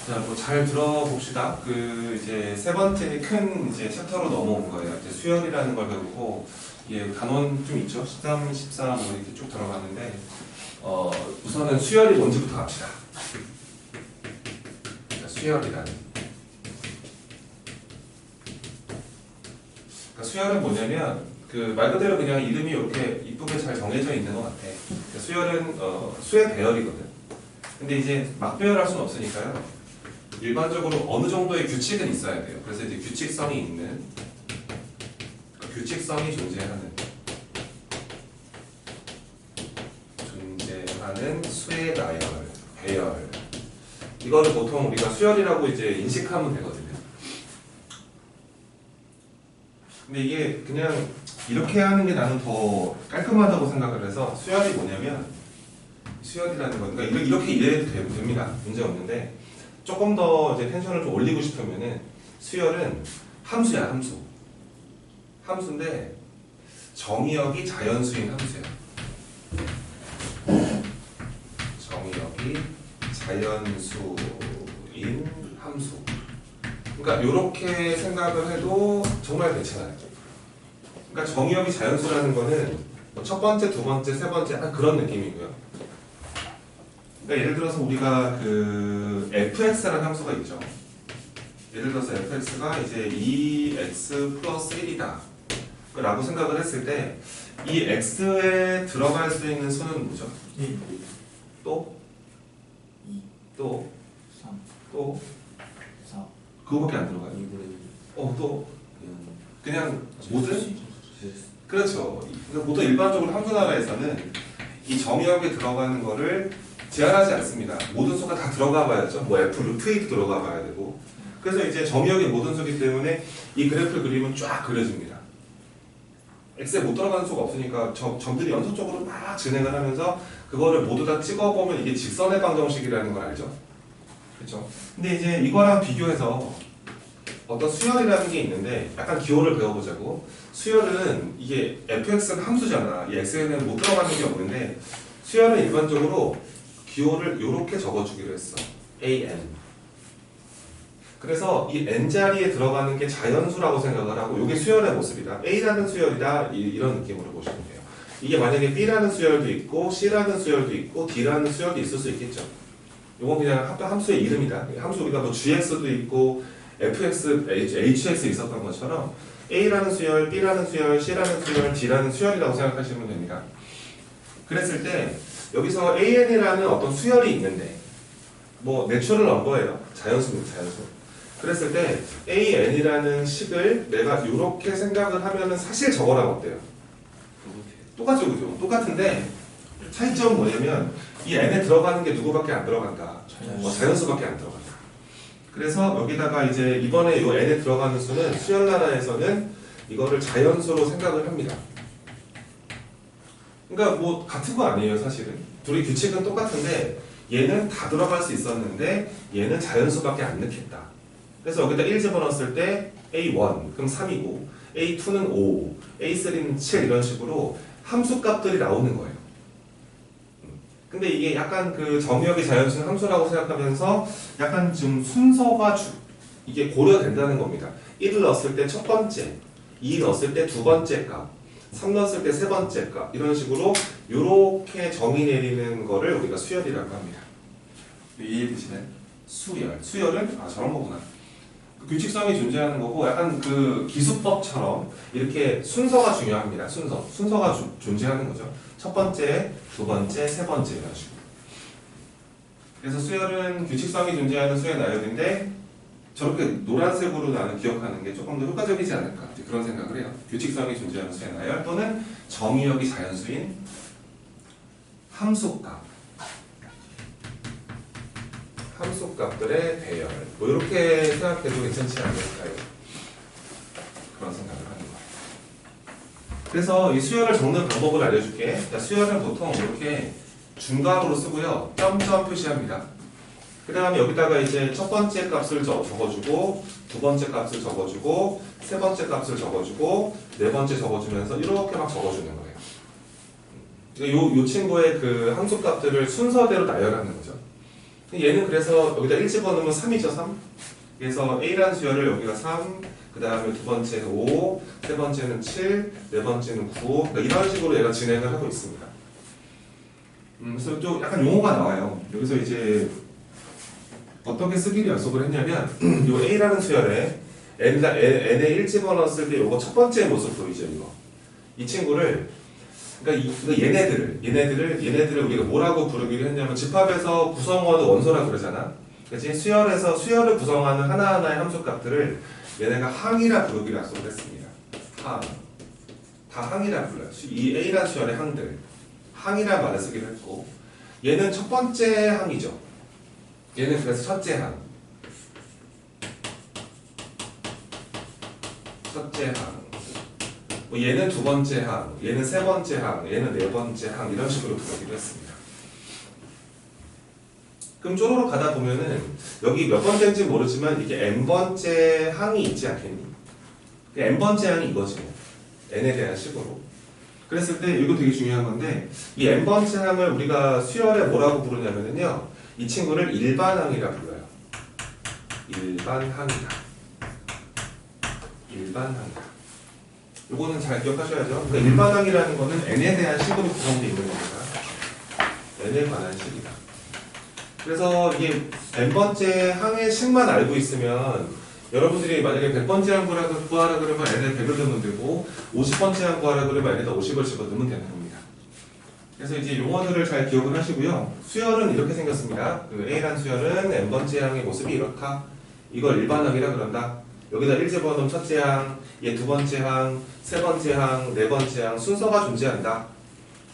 자, 뭐 잘 들어봅시다. 그 이제 세 번째 큰 이제 챕터로 넘어온 거예요. 이제 수열이라는 걸 배우고, 예, 간원 좀 있죠. 13, 14 뭐 이렇게 쭉 들어가는데, 우선은 수열이 뭔지부터 합시다. 자, 수열이라는. 그러니까 수열은 뭐냐면 그 말 그대로 그냥 이름이 이렇게 이쁘게 잘 정해져 있는 것 같아. 그러니까 수열은 수의 배열이거든. 근데 이제 막 배열할 수는 없으니까요. 일반적으로 어느 정도의 규칙은 있어야 돼요. 그래서 이제 규칙성이 있는, 규칙성이 존재하는 수의 나열, 배열. 이거를 보통 우리가 수열이라고 이제 인식하면 되거든요. 근데 이게 그냥 이렇게 하는 게 나는 더 깔끔하다고 생각을 해서, 수열이 뭐냐면, 수열이라는 거, 그러니까 이렇게 이해해도 됩니다. 문제 없는데, 조금 더 이제 텐션을 좀 올리고 싶으면은 수열은 함수야, 함수. 함수인데 정의역이 자연수인 함수야. 정의역이 자연수인 함수. 그러니까 이렇게 생각을 해도 정말 괜찮아요. 그러니까 정의역이 자연수라는 거는 뭐 첫 번째, 두 번째, 세 번째 약간 그런 느낌이고요. 그러니까 예를 들어서 우리가 그 fx라는 함수가 있죠. 예를 들어서 fx가 이제 2x 플러스 1이다 라고 생각을 했을 때 이 x에 들어갈 수 있는 수는 뭐죠? 1, 또? 2, 또? 3, 또? 4, 그거밖에 안 들어가요. 2분의 1. 또? 그냥 모든? 그렇죠. 그러니까 보통 일반적으로 함수 나라에서는 이 정의역에 들어가는 거를 제한하지 않습니다. 모든 수가 다 들어가 봐야죠. 뭐 f 루트 2도 들어가 봐야 되고. 그래서 이제 정의역이 모든 수기 때문에 이 그래프를 그리면 쫙 그려집니다. x에 못 들어가는 수가 없으니까 점들이 연속적으로 막 진행을 하면서 그거를 모두 다 찍어보면 이게 직선의 방정식이라는 걸 알죠. 그렇죠. 근데 이제 이거랑 비교해서 어떤 수열이라는 게 있는데 약간 기호를 배워보자고. 수열은 이게 fx는 함수잖아. 이 x에는 못 들어가는 게 없는데 수열은 일반적으로 기호를 이렇게 적어주기로 했어. an. 그래서 이 n자리에 들어가는 게 자연수라고 생각을 하고 이게 수열의 모습이다. a라는 수열이다. 이런 느낌으로 보시면 돼요. 이게 만약에 b라는 수열도 있고 c라는 수열도 있고 d라는 수열도 있을 수 있겠죠. 이건 그냥 함수의 이름이다. 함수 우리가 뭐 gx도 있고 fx, hx 있었던 것처럼 a라는 수열, b라는 수열, c라는 수열, d라는 수열이라고 생각하시면 됩니다. 그랬을 때 여기서 an이라는 어떤 수열이 있는데 뭐 내추럴 넘버예요. 자연수입니다. 자연수. 그랬을 때 an이라는 식을 내가 이렇게 생각을 하면은 사실 저거랑 어때요? 똑같죠, 그죠? 똑같은데 차이점은 뭐냐면 이 n에 들어가는 게 누구밖에 안 들어간다. 자연수밖에 안 들어간다. 그래서 여기다가 이제 이번에 이 n에 들어가는 수는 수열나라에서는 이거를 자연수로 생각을 합니다. 그러니까 뭐 같은 거 아니에요, 사실은. 둘이 규칙은 똑같은데 얘는 다 들어갈 수 있었는데 얘는 자연수밖에 안 넣겠다. 그래서 여기다 1 집어넣었을 때 A1 그럼 3이고 A2는 5, A3는 7 이런 식으로 함수 값들이 나오는 거예요. 근데 이게 약간 그 정의역이 자연수는 함수라고 생각하면서 약간 좀 순서가 이게 고려된다는 겁니다. 1을 넣었을 때 첫 번째, 2 넣었을 때 두 번째 값, 3 넣었을 때 세 번째 값 이런 식으로 이렇게 정의 내리는 거를 우리가 수열이라고 합니다. 이해되시나요? 수열. 수열은 저런 거구나. 규칙성이 존재하는 거고 약간 그 기수법처럼 이렇게 순서가 중요합니다. 순서가 존재하는 거죠. 첫 번째, 두 번째, 세 번째 이런 식으로. 그래서 수열은 규칙성이 존재하는 수의 나열인데 저렇게 노란색으로 나는 기억하는 게 조금 더 효과적이지 않을까 그런 생각을 해요. 규칙성이 존재하는 수의 나열 또는 정의역이 자연수인 함수값. 함수값들의 배열. 뭐 이렇게 생각해도 괜찮지 않을까요? 그런 생각을 하는 거예요. 그래서 이 수열을 적는 방법을 알려줄게. 자, 수열은 보통 이렇게 중괄호로 쓰고요. 점점 표시합니다. 그 다음에 여기다가 이제 첫 번째 값을 적어주고 두 번째 값을 적어주고 세 번째 값을 적어주고 네 번째 적어주면서 이렇게 막 적어주는 거예요. 요 친구의 그 함수값들을 순서대로 나열하는 거죠. 얘는 그래서 여기다 1 집어넣으면 3이죠, 3. 그래서 A라는 수열을 여기가 3, 그 다음에 두 번째는 5, 세 번째는 7, 네 번째는 9. 그러니까 이런 식으로 얘가 진행을 하고 있습니다. 그래서 또 약간 용어가 나와요. 여기서 이제 어떻게 쓰기를 약속을 했냐면 이 A라는 수열에 n에 1 집어넣었을 때 이거 첫 번째 모습 보이죠, 이거. 이 친구를 그러니까 얘네들을 우리가 뭐라고 부르기로 했냐면 집합에서 구성원을 원소라고 그러잖아. 그치? 수열을 구성하는 하나하나의 함수값들을 얘네가 항이라 부르기로 약속을 했습니다. 항. 다 항이라 불러요. 이 A라는 수열의 항들. 항이라는 말을 쓰기로 했고, 얘는 첫 번째 항이죠. 얘는 그래서 첫째 항. 첫째 항. 뭐 얘는 두 번째 항, 얘는 세 번째 항, 얘는 네 번째 항 이런 식으로 부르기로 했습니다. 그럼 쪼로록 가다 보면은 여기 몇 번째인지 모르지만 이게 n번째 항이 있지 않겠니? n번째 항이 이거지 뭐. n에 대한 식으로. 그랬을 때 이거 되게 중요한 건데 이 n번째 항을 우리가 수열에 뭐라고 부르냐면요, 이 친구를 일반항이라 불러요. 일반항이다. 일반항이다. 이거는 잘 기억하셔야죠. 그러니까 일반항이라는 거는 n에 대한 식으로 구성되어 있는 겁니다. n에 관한 식이다. 그래서 이게 n번째 항의 식만 알고 있으면 여러분들이 만약에 100번째 항 구하라 그러면 n에 100을 넣으면 되고 50번째 항 구하라 그러면 n에다 50을 집어넣으면 되는 겁니다. 그래서 이제 용어들을 잘 기억을 하시고요. 수열은 이렇게 생겼습니다. 그 A란 수열은 n번째 항의 모습이 이렇다. 이걸 일반항이라 그런다. 여기다 1 집어넣으면 첫째 항, 얘 두 번째 항, 세 번째 항, 네 번째 항 순서가 존재한다.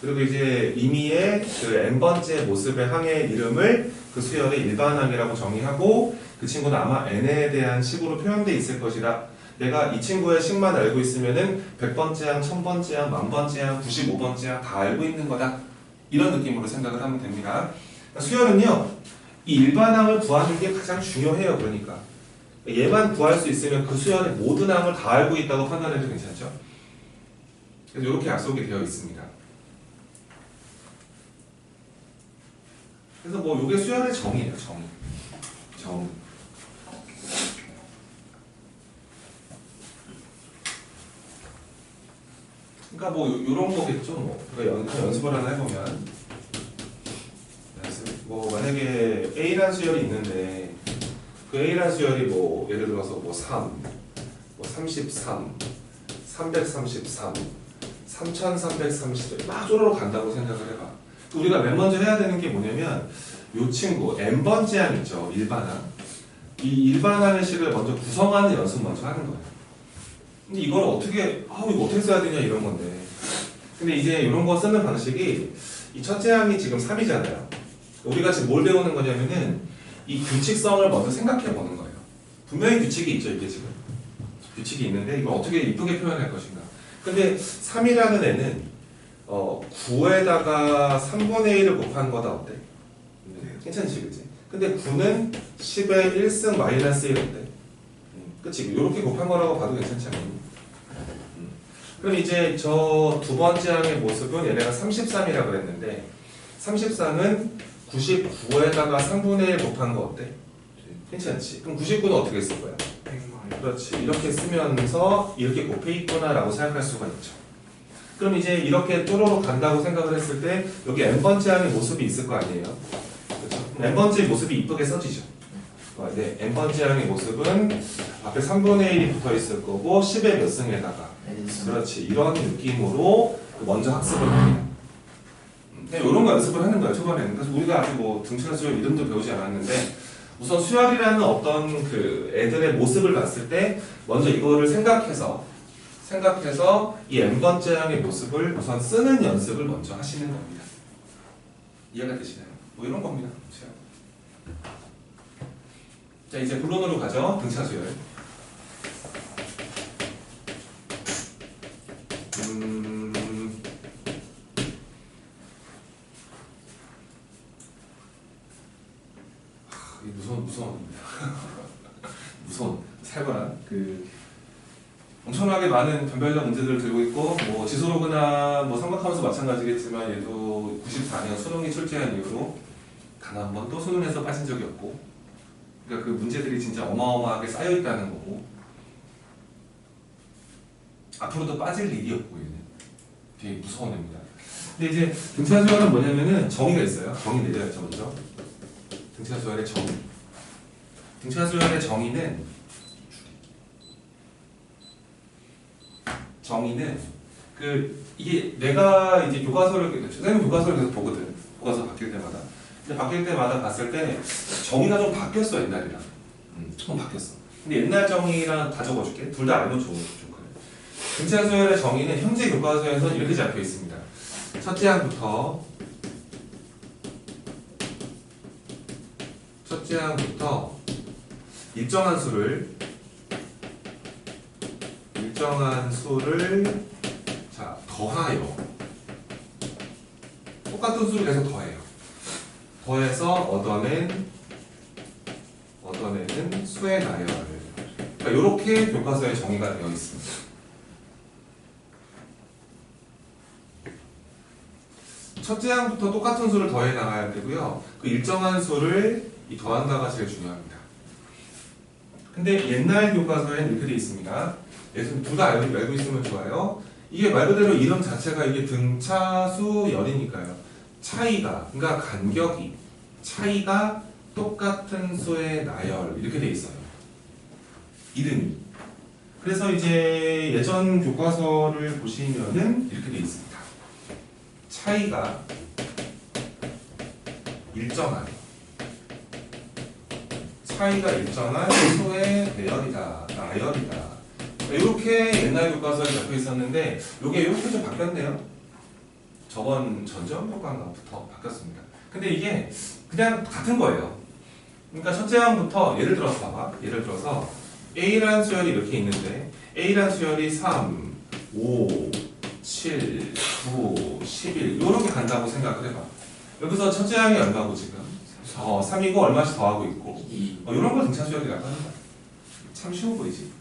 그리고 이제 임의의 그 n번째 모습의 항의 이름을 그 수열의 일반항이라고 정의하고 그 친구는 아마 n에 대한 식으로 표현되어 있을 것이다. 내가 이 친구의 식만 알고 있으면은 100번째 항, 1000번째 항, 10,000번째 항, 95번째 항 다 알고 있는 거다. 이런 느낌으로 생각을 하면 됩니다. 그러니까 수열은요, 이 일반항을 구하는 게 가장 중요해요. 그러니까 얘만 구할 수 있으면 그 수열의 모든 항을 다 알고 있다고 판단해도 괜찮죠? 그래서 이렇게 약속이 되어 있습니다. 그래서 뭐 이게 수열의 정의예요. 정. 그러니까 뭐 이런 거겠죠. 뭐 그러니까 연습을 하나 해보면, 뭐 만약에 A라는 수열이 있는데 그 A라는 수열이 뭐 예를 들어서 뭐 3, 뭐 33, 333, 3330 막 쪼로록 간다고 생각을 해봐. 우리가 맨 먼저 해야 되는 게 뭐냐면 이 친구 n번째 항 있죠. 일반항. 이 일반항의 식을 먼저 구성하는 연습 먼저 하는 거예요. 근데 이걸 어떻게 이거 어떻게 써야 되냐 이런 건데. 근데 이제 이런 거 쓰는 방식이 이 첫째 항이 지금 3이잖아요. 우리가 지금 뭘 배우는 거냐면은 이 규칙성을 먼저 생각해 보는 거예요. 분명히 규칙이 있죠. 이게 지금 규칙이 있는데 이걸 어떻게 이쁘게 표현할 것인가. 근데 3이라는 애는 9에다가 3분의 1을 곱한 거다 어때? 괜찮지, 그치? 근데 9는 10의 1승 마이너스 1 어때? 그치? 이렇게 곱한 거라고 봐도 괜찮지 않니? 그럼 이제 저 두 번째 항의 모습은 얘네가 33이라고 그랬는데 33은 99에다가 3분의 1 곱한 거 어때? 괜찮지? 그럼 99는 어떻게 쓸 거야? 그렇지. 이렇게 쓰면서 이렇게 곱해 있구나 라고 생각할 수가 있죠. 그럼 이제 이렇게 쪼로록 간다고 생각을 했을 때 여기 n번째 항의 모습이 있을 거 아니에요? 그렇죠? n번째 모습이 이쁘게 써지죠. 네, n번째 항의 모습은 앞에 3분의 1이 붙어 있을 거고 10의 몇 승에다가 그렇지. 이런 느낌으로 먼저 학습을 합니다. 이런 거 연습을 하는 거예요, 초반에는. 그래서 우리가 아직 뭐 등차 수열 이름도 배우지 않았는데 우선 수열이라는 어떤 그 애들의 모습을 봤을 때 먼저 이거를 생각해서 이 n번째 항의 모습을 우선 쓰는 연습을 먼저 하시는 겁니다. 이해가 되시나요? 뭐 이런 겁니다. 자, 이제 본론으로 가죠. 등차 수열. 무서운 살벌한 엄청나게 많은 변별력 문제들을 들고 있고 뭐 지소로그나 뭐 삼각함수 마찬가지겠지만 얘도 94년 수능이 출제한 이후로 단 한 번도 수능에서 빠진 적이 없고, 그러니까 그 문제들이 진짜 어마어마하게 쌓여 있다는 거고, 앞으로도 빠질 일이 없고, 얘는 되게 무서운 애입니다. 근데 이제 등차수열은 뭐냐면은 정의가 있어요. 정의 내려야죠 먼저. 등차수열의 정의. 등차수열의 정의는 이게 내가 이제 교과서를 선생님 교과서를 계속 보거든. 교과서 바뀔 때마다. 근데 바뀔 때마다 봤을 때 정의가 좀 바뀌었어 옛날이랑. 좀 바뀌었어. 근데 옛날 정의랑 다 적어줄게. 둘 다 알면 좀 그래. 등차수열의 정의는 현재 교과서에서 이렇게 잡혀 있습니다. 첫째 항부터 일정한 수를 자 더하여 똑같은 수를 계속 더해요. 더해서 얻어내는 수의 나열. 그러니까 이렇게 교과서에 정의가 되어 있습니다. 첫째 항부터 똑같은 수를 더해 나가야 되고요. 그 일정한 수를 더한다가 제일 중요합니다. 근데 옛날 교과서에는 이렇게 되어 있습니다. 예수님 둘 다 알고 있으면 좋아요. 이게 말 그대로 이름 자체가 이게 등차수열이니까요. 그러니까 간격이 차이가 똑같은 수의 나열 이렇게 되어 있어요. 이름이. 그래서 이제 예전 교과서를 보시면은 이렇게 되어 있습니다. 차이가 일정한 수의 나열이다. 이렇게 옛날 교과서에 적혀 있었는데 이게 이렇게 좀 바뀌었네요. 전점 교과서부터 바뀌었습니다. 근데 이게 그냥 같은 거예요. 그러니까 첫째 항부터 예를 들어서 A라는 수열이 이렇게 있는데 A라는 수열이 3, 5, 7, 9, 11 이렇게 간다고 생각을 해봐. 여기서 첫째 항이 얼마고 지금? 3이고 얼마씩 더하고 있고 이런 걸 등차수열이라고 하는 거야. 참 쉬워 보이지?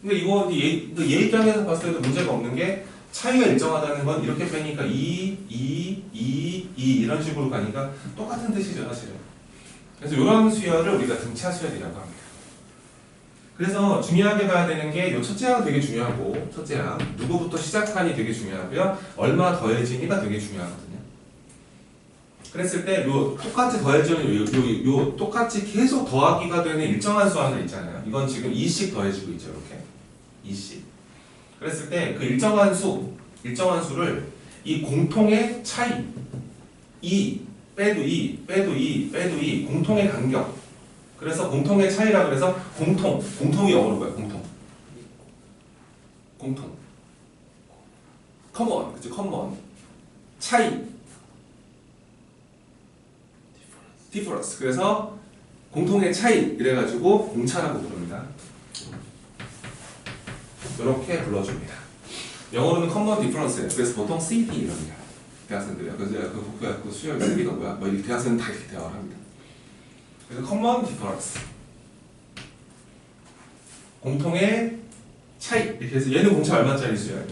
근데 이거 얘 입장에서 봤을 때도 문제가 없는 게 차이가 일정하다는 건 이렇게 빼니까 2 이런 식으로 가니까 똑같은 뜻이죠 사실은. 그래서 이런 수열을 우리가 등차수열이라고 합니다. 그래서 중요하게 봐야 되는 게 이 첫째 항은 되게 중요하고 첫째 항 누구부터 시작하니 되게 중요하고요. 얼마 더해지니가 되게 중요하거든요. 그랬을 때 요 똑같이 더해지는 요 똑같이 계속 더하기가 되는 일정한 수 하나 있잖아요. 이건 지금 2씩 더해지고 있죠. 이렇게 2씩. 그랬을 때 그 일정한 수를 이 공통의 차이 2 빼도 2 공통의 간격. 그래서 공통의 차이라 그래서 공통이 영어로 뭐야? 공통 커먼 그죠? 커먼 차이 디퍼런스. 그래서 공통의 차이 이래가지고 공차라고 부릅니다. 이렇게 불러줍니다. 영어로는 common difference예요. 그래서 보통 CD 이럽니다. 대학생들이요. 그래서 그 수열 CD가 뭐야? 이 대학생은 다 이렇게 대화를 합니다. 그래서 common difference 공통의 차이 이렇게 해서 얘는 공차 얼마짜리 수열?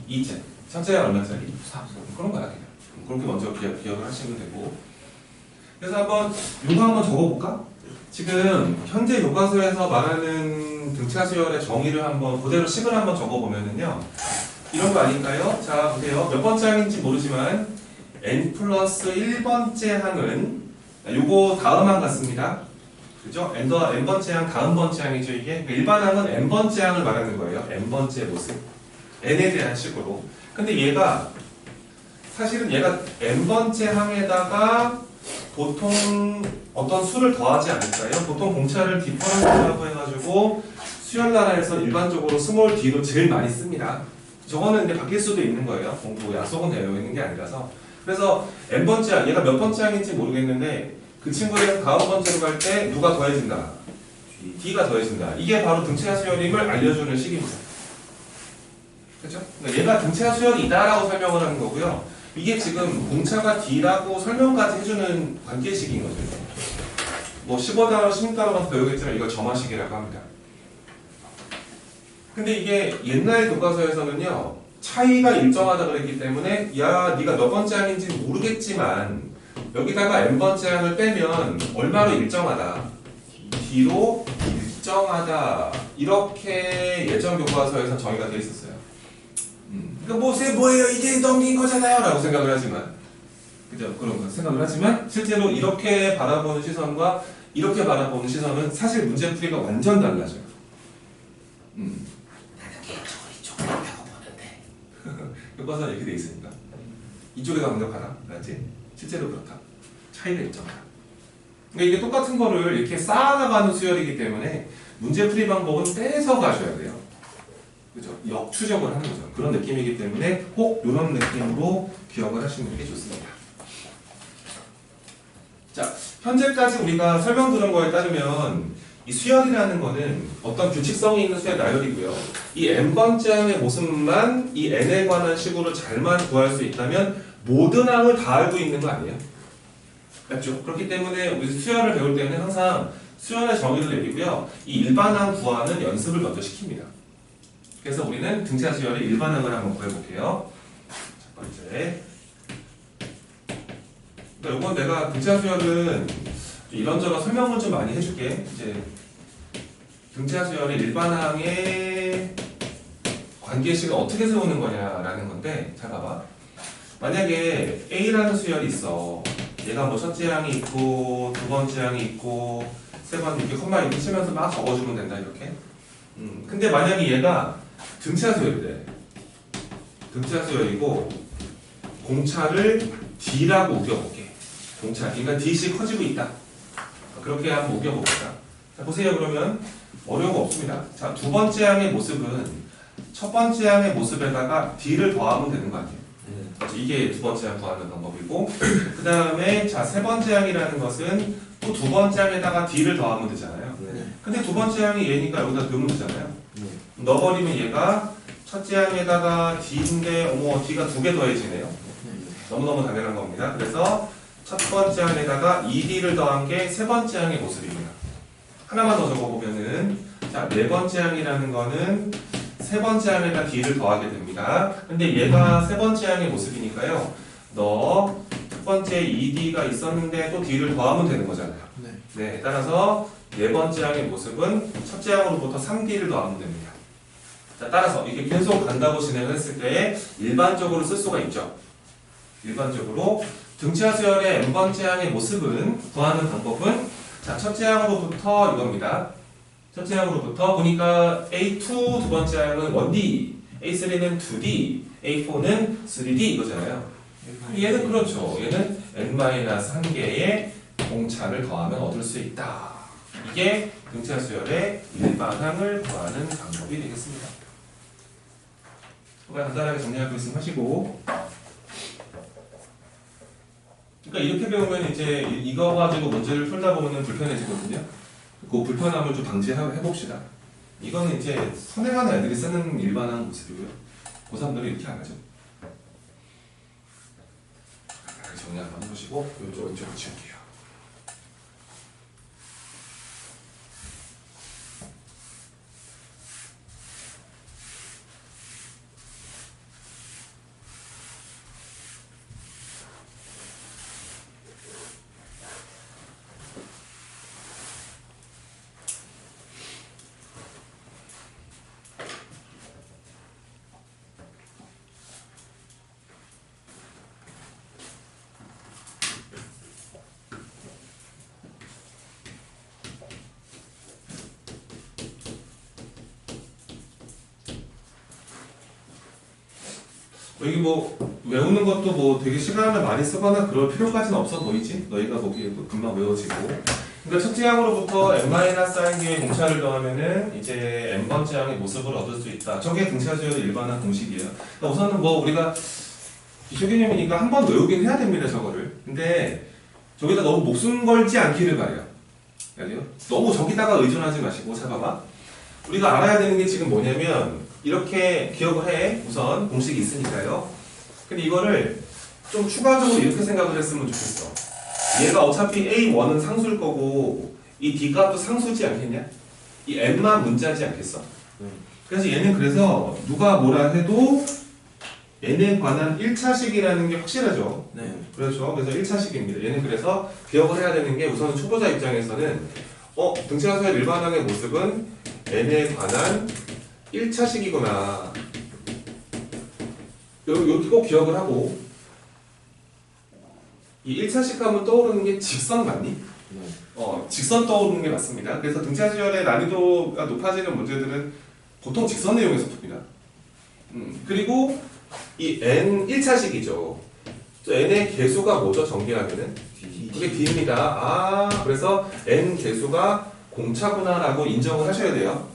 2째. 첫째가 얼마짜리? 3. 그런 거야 그냥. 그렇게 먼저 기억을 하시면 되고. 그래서 이거 한번 적어볼까? 지금 현재 교과서에서 말하는 등차수열의 정의를 한번 그대로 식을 한번 적어보면은요 이런 거 아닐까요? 자 보세요. 몇 번째 항인지 모르지만 n 플러스 1번째 항은 요거 다음 항 같습니다. 그죠? n번째 항 다음 번째 항이죠 이게. 일반 항은 n번째 항을 말하는 거예요. n번째 모습 n에 대한 식으로. 근데 사실은 얘가 n번째 항에다가 보통 어떤 수를 더하지 않을까요? 보통 공차를 디퍼런스라고 해가지고 수열나라에서 일반적으로 스몰 d로 제일 많이 씁니다. 저거는 이제 바뀔 수도 있는 거예요. 공부 약속은 되어 있는 게 아니라서. 그래서 n번째 항, 얘가 몇 번째 항인지 모르겠는데 그 친구를 다음 번째로 갈 때 누가 더해진다? D가 더해진다. 이게 바로 등차 수열임을 알려주는 식입니다. 그렇죠? 그러니까 얘가 등차 수열이다라고 설명을 하는 거고요. 이게 지금 공차가 D라고 설명까지 해주는 관계식인 거죠. 뭐 15단원, 16단원 배우겠지만 이걸 점화식이라고 합니다. 근데 이게 옛날 교과서에서는요 차이가 일정하다 그랬기 때문에 야 네가 몇 번째 항인지 모르겠지만 여기다가 n번째 항을 빼면 얼마로 일정하다. d로 일정하다. 이렇게 예전 교과서에서 정의가 되어 있었어요. 그러니까 뭐 쌤 뭐예요? 이게 넘긴 거잖아요. 라고 생각을 하지만 그죠? 그런 거 생각을 하지만 실제로 이렇게 바라보는 시선과 이렇게 바라보는 시선은 사실 문제풀이가 완전 달라져요. 나는 개인적으로 이쪽으로 간다고 보는데 교과서는 이렇게 돼 있으니까 이쪽에 가면 더 가라. 알지? 실제로 그렇다. 차이가 있잖아. 그러니까 이게 똑같은 거를 이렇게 쌓아나가는 수열이기 때문에 문제풀이 방법은 떼서 가셔야 돼요. 그죠? 역추적을 하는 거죠. 그런 느낌이기 때문에 꼭 이런 느낌으로 기억을 하시는 게 좋습니다. 자, 현재까지 우리가 설명 들은 거에 따르면 이 수열이라는 거는 어떤 규칙성이 있는 수열 나열이고요. 이 n번째 항의 모습만 이 n에 관한 식으로 잘만 구할 수 있다면 모든 항을 다 알고 있는 거 아니에요? 맞죠? 그렇기 때문에 우리 수열을 배울 때는 항상 수열의 정의를 내리고요. 이 일반항 구하는 연습을 먼저 시킵니다. 그래서 우리는 등차 수열의 일반항을 한번 구해볼게요. 첫 번째. 그러니까 이건 내가 등차 수열은 이런저런 설명을 좀 많이 해줄게. 이제 등차 수열의 일반항의 관계식을 어떻게 세우는 거냐라는 건데, 잘 봐봐. 만약에 A라는 수열이 있어. 얘가 뭐 첫째 항이 있고, 두 번째 항이 있고, 세 번째 이렇게 콤마 이렇게 치면서 막 적어주면 된다, 이렇게. 근데 만약에 얘가 등차 수열이래. 등차 수열이고, 공차를 D라고 우겨볼게. 공차. 그러니까 D씩 커지고 있다. 그렇게 한번 우겨봅시다. 자, 보세요. 그러면 어려운 거 없습니다. 자, 두 번째 항의 모습은 첫 번째 항의 모습에다가 D를 더하면 되는 거 아니에요? 이게 두 번째 항 구하는 방법이고, 그 다음에 자, 세 번째 항이라는 것은 또 두 번째 항에다가 D를 더하면 되잖아요. 근데 두 번째 항이 얘니까 여기다 넣으면 되잖아요. 넣어버리면 얘가 첫째 항에다가 D인데, 어머, D가 두 개 더해지네요. 너무너무 당연한 겁니다. 그래서 첫 번째 항에다가 2D를 더한 게 세 번째 항의 모습입니다. 하나만 더 적어보면은, 자, 네 번째 항이라는 거는 세 번째 항에다 D를 더하게 됩니다. 근데 얘가 세 번째 항의 모습이니까요. 너 첫 번째 2D가 있었는데 또 D를 더하면 되는 거잖아요. 네, 따라서 네 번째 항의 모습은 첫째 항으로부터 3D를 더하면 됩니다. 자, 따라서 이게 계속 간다고 진행을 했을 때 일반적으로 쓸 수가 있죠. 일반적으로 등차 수열의 n번째 항의 모습은 구하는 방법은 자, 첫째 항으로부터 이겁니다. 첫째 항으로부터 보니까 A2 두 번째 항은 1D, A3는 2D, A4는 3D 이거잖아요. 얘는 그렇죠. 얘는 n-1개의 공차를 더하면 얻을 수 있다. 이게 등차 수열의 일반항을 구하는 방법이 되겠습니다. 그냥 간단하게 정리하고 있으면 하시고. 그러니까 이렇게 배우면 이제 이거 가지고 문제를 풀다 보면 불편해지거든요. 그 불편함을 좀 방지해 봅시다. 이거는 이제 선행하는 애들이 쓰는 일반항 모습이고요. 고3들은 이렇게 안 하죠. 정리 한번 해보시고 이쪽으로 치울게요. 여기 뭐 외우는 것도 뭐 되게 시간을 많이 쓰거나 그럴 필요까지는 없어 보이지? 너희가 보기에 뭐 금방 외워지고. 그러니까 첫째 항으로부터 n-1개의 공차를 더하면은 이제 n번째 항의 모습을 얻을 수 있다. 저게 등차 수열의 일반항 공식이에요. 그러니까 우선은 뭐 우리가 기초 개념이니까 한번 외우긴 해야 됩니다, 저거를. 근데 저기다 너무 목숨 걸지 않기를 바래요. 알죠? 너무 저기다가 의존하지 마시고. 자, 봐봐. 우리가 알아야 되는 게 지금 뭐냐면 이렇게 기억을 해. 우선 공식이 있으니까요. 근데 이거를 좀 추가적으로 이렇게 생각을 했으면 좋겠어. 얘가 어차피 A1은 상수일 거고 이 D값도 상수지 않겠냐? 이 N만 문자지 않겠어? 그래서 얘는 그래서 누가 뭐라 해도 n에 관한 1차식이라는 게 확실하죠. 네. 그렇죠. 그래서 1차식입니다. 얘는 그래서 기억을 해야 되는 게 우선 초보자 입장에서는 등차수의 일반항의 모습은 n에 관한 1차식이구나. 이렇게 꼭 기억을 하고 이 1차식 하면 떠오르는 게 직선 맞니? 네. 직선 떠오르는 게 맞습니다. 그래서 등차지열의 난이도가 높아지는 문제들은 보통 직선을 이용해서 풉니다. 그리고 이 n 1차식이죠. n의 개수가 뭐죠? 전개하면은 그게 d입니다. 그래서 n 개수가 공차구나라고 인정을 하셔야 돼요.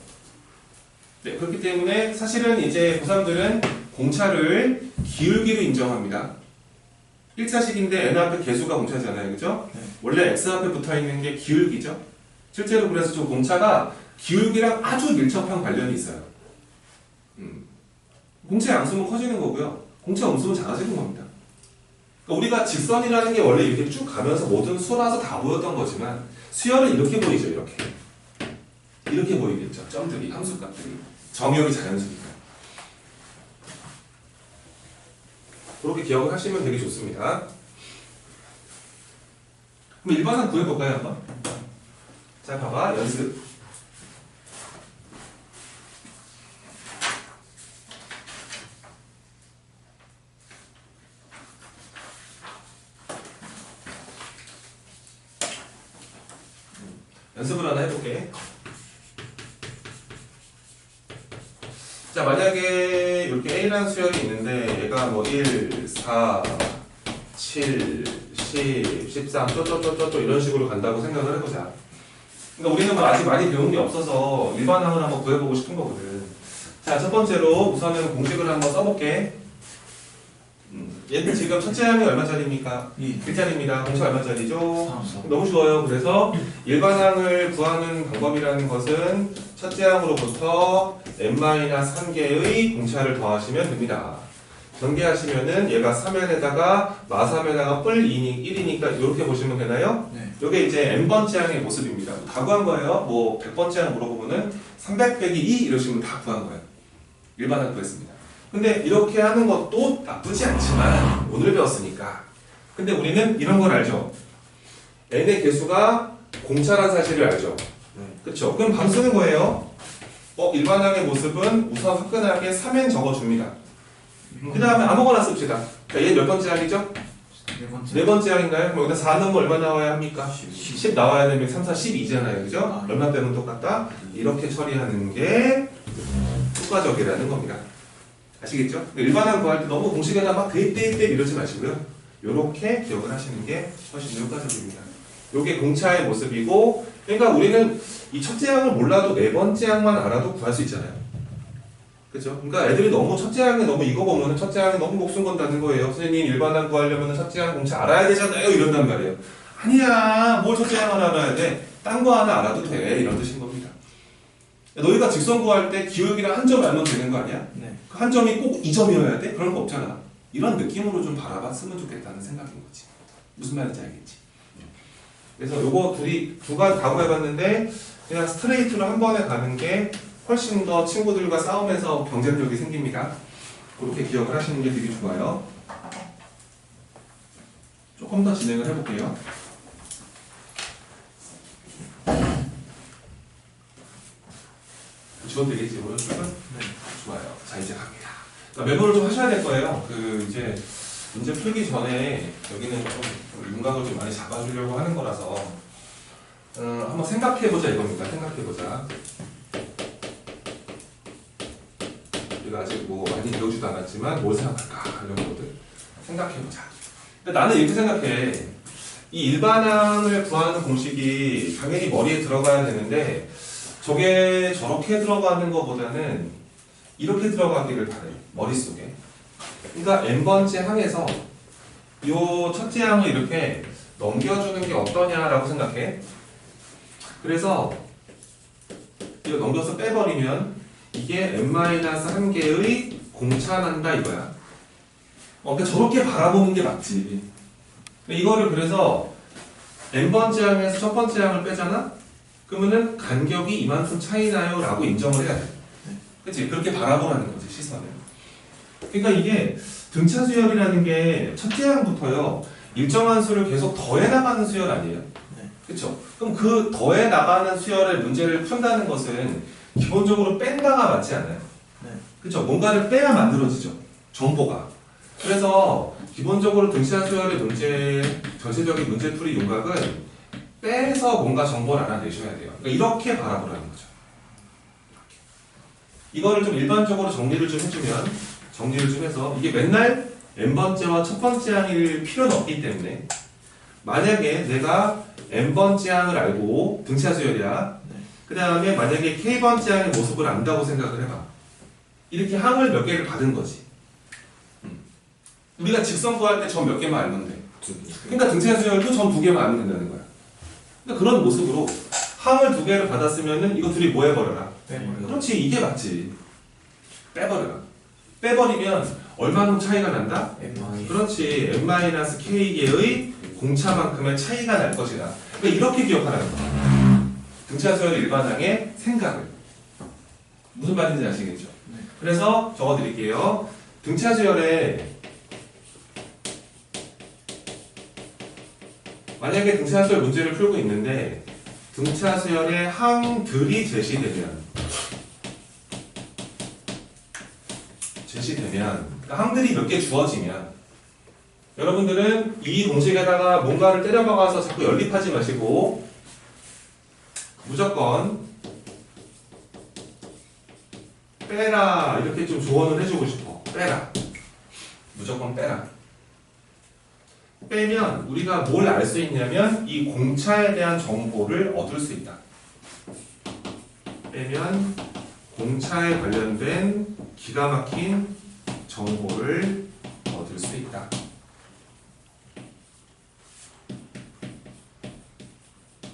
네, 그렇기 때문에 사실은 이제 고3들은 공차를 기울기로 인정합니다. 1차식인데 n 앞에 개수가 공차잖아요. 그죠? 네. 원래 x 앞에 붙어 있는 게 기울기죠. 실제로 그래서 저 공차가 기울기랑 아주 밀접한 관련이 있어요. 공차 양수면 커지는 거고요. 공차 음수면 작아지는 겁니다. 그러니까 우리가 직선이라는 게 원래 이렇게 쭉 가면서 모든 수라서 다 보였던 거지만 수열은 이렇게 보이죠. 이렇게 보이겠죠. 점들이, 함수값들이. 정의역이 자연수니까. 그렇게 기억을 하시면 되게 좋습니다. 그럼 일반항 구해볼까요, 한번? 자, 봐봐. 연습. 연습을 하나 해볼게. 자, 만약에 이렇게 A라는 수열이 있는데 얘가 뭐 1, 4, 7, 10, 13, 쪼쪼쪼쪼 이런 식으로 간다고 생각을 해보자. 그러니까 우리는 뭐 아직 많이 배운 게 없어서 일반항을 한번 구해보고 싶은 거거든. 자, 첫 번째로 우선은 공식을 한번 써볼게. 얘는 지금 첫째 항이 얼마짜리입니까? 1짜리입니다. 공차 얼마짜리죠? 3. 너무 좋아요. 그래서 일반항을 구하는 방법이라는 것은 첫째 항으로부터 n-3개의 공차를 더하시면 됩니다. 전개하시면은 얘가 3n에다가 마삼에다가 뿔 1이니까 이렇게 보시면 되나요? 네. 이게 이제 n번째 항의 모습입니다. 다 구한 거예요. 뭐 100번째 항 물어보면은 300 빼기 2 이러시면 다 구한 거예요. 일반항 구했습니다. 근데 이렇게 하는 것도 나쁘지 않지만 오늘 배웠으니까. 근데 우리는 이런 걸 알죠. n의 개수가 공차란 사실을 알죠. 그렇죠? 그럼 바로 쓰는 거예요. 일반항의 모습은 우선 화끈하게 3n 적어줍니다. 그 다음에 아무거나 씁시다. 자, 얘 몇 번째 항이죠? 네 번째. 네 번째 항인가요? 그럼 여기다 4 넣으면 얼마 나와야 합니까? 10 나와야 되면 3, 4, 12잖아요. 그죠? 아, 얼마 빼면 똑같다? 이렇게 처리하는 게 효과적이라는 겁니다. 아시겠죠? 일반항 구할 때 너무 공식에다 막 대입 이러지 마시고요. 요렇게 기억을 하시는 게 훨씬 효과적입니다. 요게 공차의 모습이고, 그러니까 우리는 이 첫째 항을 몰라도 네 번째 항만 알아도 구할 수 있잖아요. 그죠? 그러니까 애들이 너무 첫째 항에 너무 이거 보면은 첫째 항에 너무 목숨 건다는 거예요. 선생님 일반항 구하려면 첫째 항 공차 알아야 되잖아요. 이런단 말이에요. 아니야, 뭘 첫째 항을 알아야 돼? 딴 거 하나 알아도 돼. 이런 뜻인 겁니다. 너희가 직선 구할 때 기울기랑 한 점 알면 되는 거 아니야? 네. 그 한 점이 꼭 2점이어야 돼? 그런 거 없잖아. 이런 느낌으로 좀 바라봤으면 좋겠다는 생각인 거지. 무슨 말인지 알겠지? 그래서 요거 두 가지 다 구해봤는데 그냥 스트레이트로 한 번에 가는 게 훨씬 더 친구들과 싸우면서 경쟁력이 생깁니다. 그렇게 기억을 하시는 게 되게 좋아요. 조금 더 진행을 해볼게요. 지원 되겠지, 오늘 출근? 네. 좋아요. 자, 이제 갑니다. 그러니까 메모를 좀 하셔야 될 거예요. 이제 문제 풀기 전에 여기는 좀 윤곽을 좀 많이 잡아주려고 하는 거라서 한번 생각해보자 이겁니다. 생각해보자. 우리가 아직 뭐 많이 배우지도 않았지만 뭘 생각할까 이런 것들 생각해보자. 근데 나는 이렇게 생각해. 이 일반항을 구하는 공식이 당연히 머리에 들어가야 되는데 저게 저렇게 들어가는 것보다는 이렇게 들어가기를 바래. 머릿속에. 그러니까 n번째 항에서 요 첫째 항을 이렇게 넘겨주는 게 어떠냐라고 생각해. 그래서 이거 넘겨서 빼버리면 이게 n-1개의 공차난다 이거야. 그러니까 저렇게 바라보는 게 맞지. 이거를 그래서 n번째 항에서 첫 번째 항을 빼잖아? 그러면은 간격이 이만큼 차이 나요 라고 인정을 해야 돼. 그치? 그렇게 바라보라는 거지, 시선을. 그러니까 이게 등차 수열이라는 게 첫째 항부터요 일정한 수를 계속 더해 나가는 수열 아니에요? 네. 그렇죠? 그럼 그 더해 나가는 수열의 문제를 푼다는 것은 기본적으로 뺀다가 맞지 않아요? 네. 그렇죠? 뭔가를 빼야 만들어지죠. 정보가. 그래서 기본적으로 등차 수열의 문제, 전체적인 문제풀이 윤곽은 빼서 뭔가 정보를 알아내셔야 돼요. 그러니까 이렇게 바라보라는 거죠. 이거를 좀 일반적으로 정리를 좀 해주면, 정리를 좀 해서 이게 맨날 n번째와 첫 번째 항일 필요는 없기 때문에 만약에 내가 n번째 항을 알고 등차 수열이야. 네. 그 다음에 만약에 k번째 항의 모습을 안다고 생각을 해봐. 이렇게 항을 몇 개를 받은 거지. 우리가 직선 구할 때 점 몇 개만 알면 돼. 그러니까 등차 수열도 점 2개만 알면 된다는 거야. 그러니까 그런 모습으로 항을 2개를 받았으면은 이거 둘이 뭐 해버려라. 빼버려. 그렇지, 이게 맞지. 빼버려라. 빼버리면 얼마만큼 차이가 난다? M-I. 그렇지, n-k개의 공차만큼의 차이가 날 것이다. 그러니까 이렇게 기억하라는 거야. 등차 수열 일반항의 생각을. 무슨 말인지 아시겠죠? 네. 그래서 적어드릴게요. 등차 수열에 만약에 등차 수열 문제를 풀고 있는데 등차 수열의 항들이 제시되면 그러니까 항들이 몇 개 주어지면 여러분들은 이 공식에다가 뭔가를 때려박아서 자꾸 연립하지 마시고 무조건 빼라 이렇게 좀 조언을 해주고 싶어. 빼라. 무조건 빼라. 빼면 우리가 뭘 알 수 있냐면 이 공차에 대한 정보를 얻을 수 있다. 빼면 공차에 관련된 기가 막힌 정보를 얻을 수 있다.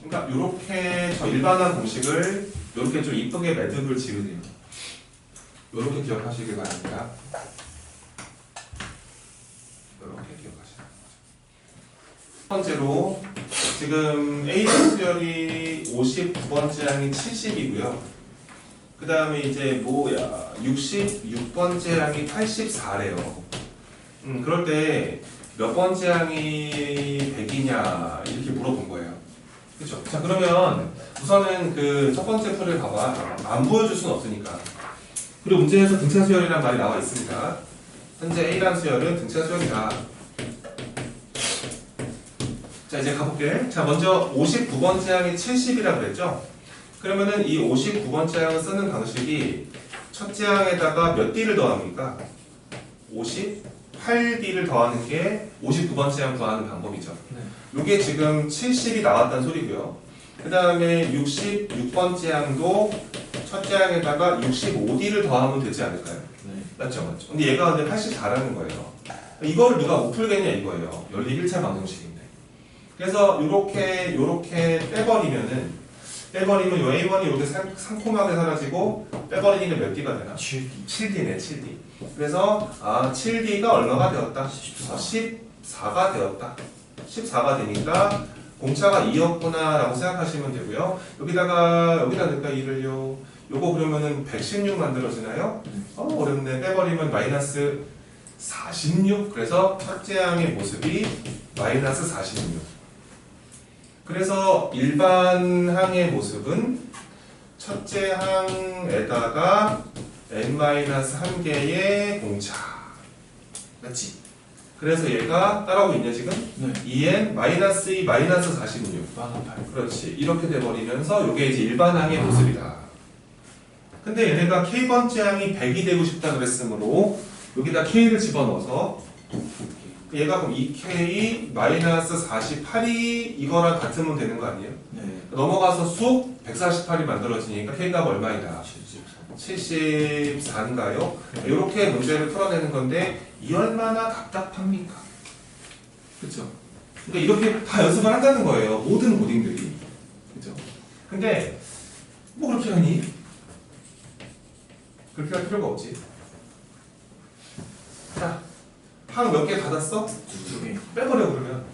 그러니까 이렇게 저 일반한 공식을 이렇게 좀 이쁘게 매듭을 지으세요. 이렇게 기억하시길 바랍니다. 이렇게 기억하시는 거죠. 첫 번째로 지금 A 수열이 59번째 항이 70이고요. 그 다음에 이제 뭐야 66번째 항이 84래요. 그럴 때 몇 번째 항이 100이냐 이렇게 물어본 거예요. 그렇죠? 자 그러면 우선은 그 첫 번째 풀을 봐봐. 안 보여줄 수는 없으니까. 그리고 문제에서 등차 수열이라는 말이 나와 있습니다. 현재 A라는 수열은 등차 수열이다. 자 이제 가볼게. 자 먼저 59번째 항이 70이라고 그랬죠? 그러면은 이 59번째 항을 쓰는 방식이 첫째 항에다가 몇 D를 더합니까? 58D를 더하는 게 59번째 항 더하는 방법이죠. 네. 이게 지금 70이 나왔다는 소리고요. 그 다음에 66번째 항도 첫째 항에다가 65D를 더하면 되지 않을까요? 네. 맞죠? 맞죠? 근데 얘가 근데 84라는 거예요. 이거를 누가 못 풀겠냐 이거예요. 연립 1차 방정식인데. 그래서 요렇게 빼버리면 요 A1이 이렇게 상콤하게 사라지고 빼버리니까 몇 D가 되나? 7D네 7D. 그래서 7D가 얼마가 되었다? 14가 되었다. 14가 되니까 공차가 2였구나 라고 생각하시면 되고요. 여기다 넣을까 2를요. 요거 그러면은 116 만들어지나요? 어렵네. 빼버리면 마이너스 46. 그래서 첫째 항의 모습이 마이너스 46. 그래서 일반 항의 모습은 첫째 항에다가 n-1개의 공차. 맞지? 그래서 얘가 따라오고 있냐 지금? 네. 2n 마이너스 2 마이너스 46. 마이너스 8. 그렇지. 이렇게 돼버리면서 이게 이제 일반 항의 모습이다. 근데 얘네가 k번째 항이 100이 되고 싶다 그랬으므로 여기다 k를 집어넣어서 얘가 그럼 2k 마이너스 48이 이거랑 같으면 되는 거 아니에요? 네. 넘어가서 쑥 148이 만들어지니까 k값 얼마이다? 74인가요? 이렇게 문제를 풀어내는 건데 이 얼마나 답답합니까? 그렇죠? 그러니까 이렇게 다 연습을 한다는 거예요. 모든 고딩들이. 그렇죠? 근데 뭐 그렇게 하니? 그렇게 할 필요가 없지. 자, 항 몇 개 받았어? 2개. 빼버려 그러면.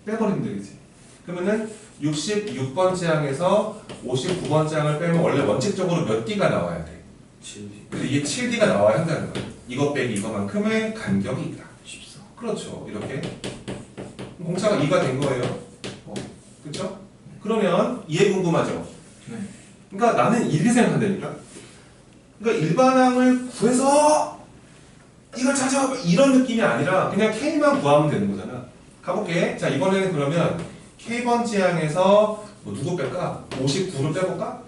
빼버리면 되겠지. 그러면은 66번째 항에서 59번째 항을 빼면 원래 원칙적으로 몇 D가 나와야 돼? 7D. 그래서 이게 7D가 나와야 한다는 거예요. 이것 빼기 이거만큼의 간격이 있다. 14. 그렇죠. 이렇게 공차가 2가 된 거예요. 그렇죠? 그러면 이해 궁금하죠? 네. 그러니까 나는 이렇게 생각한다니까. 그러니까 일반항을 구해서 이걸 찾아 이런 느낌이 아니라 그냥 K만 구하면 되는 거잖아. 가볼게. 자 이번에는 그러면 K번째 항에서 뭐 누구 뺄까? 59를 빼볼까?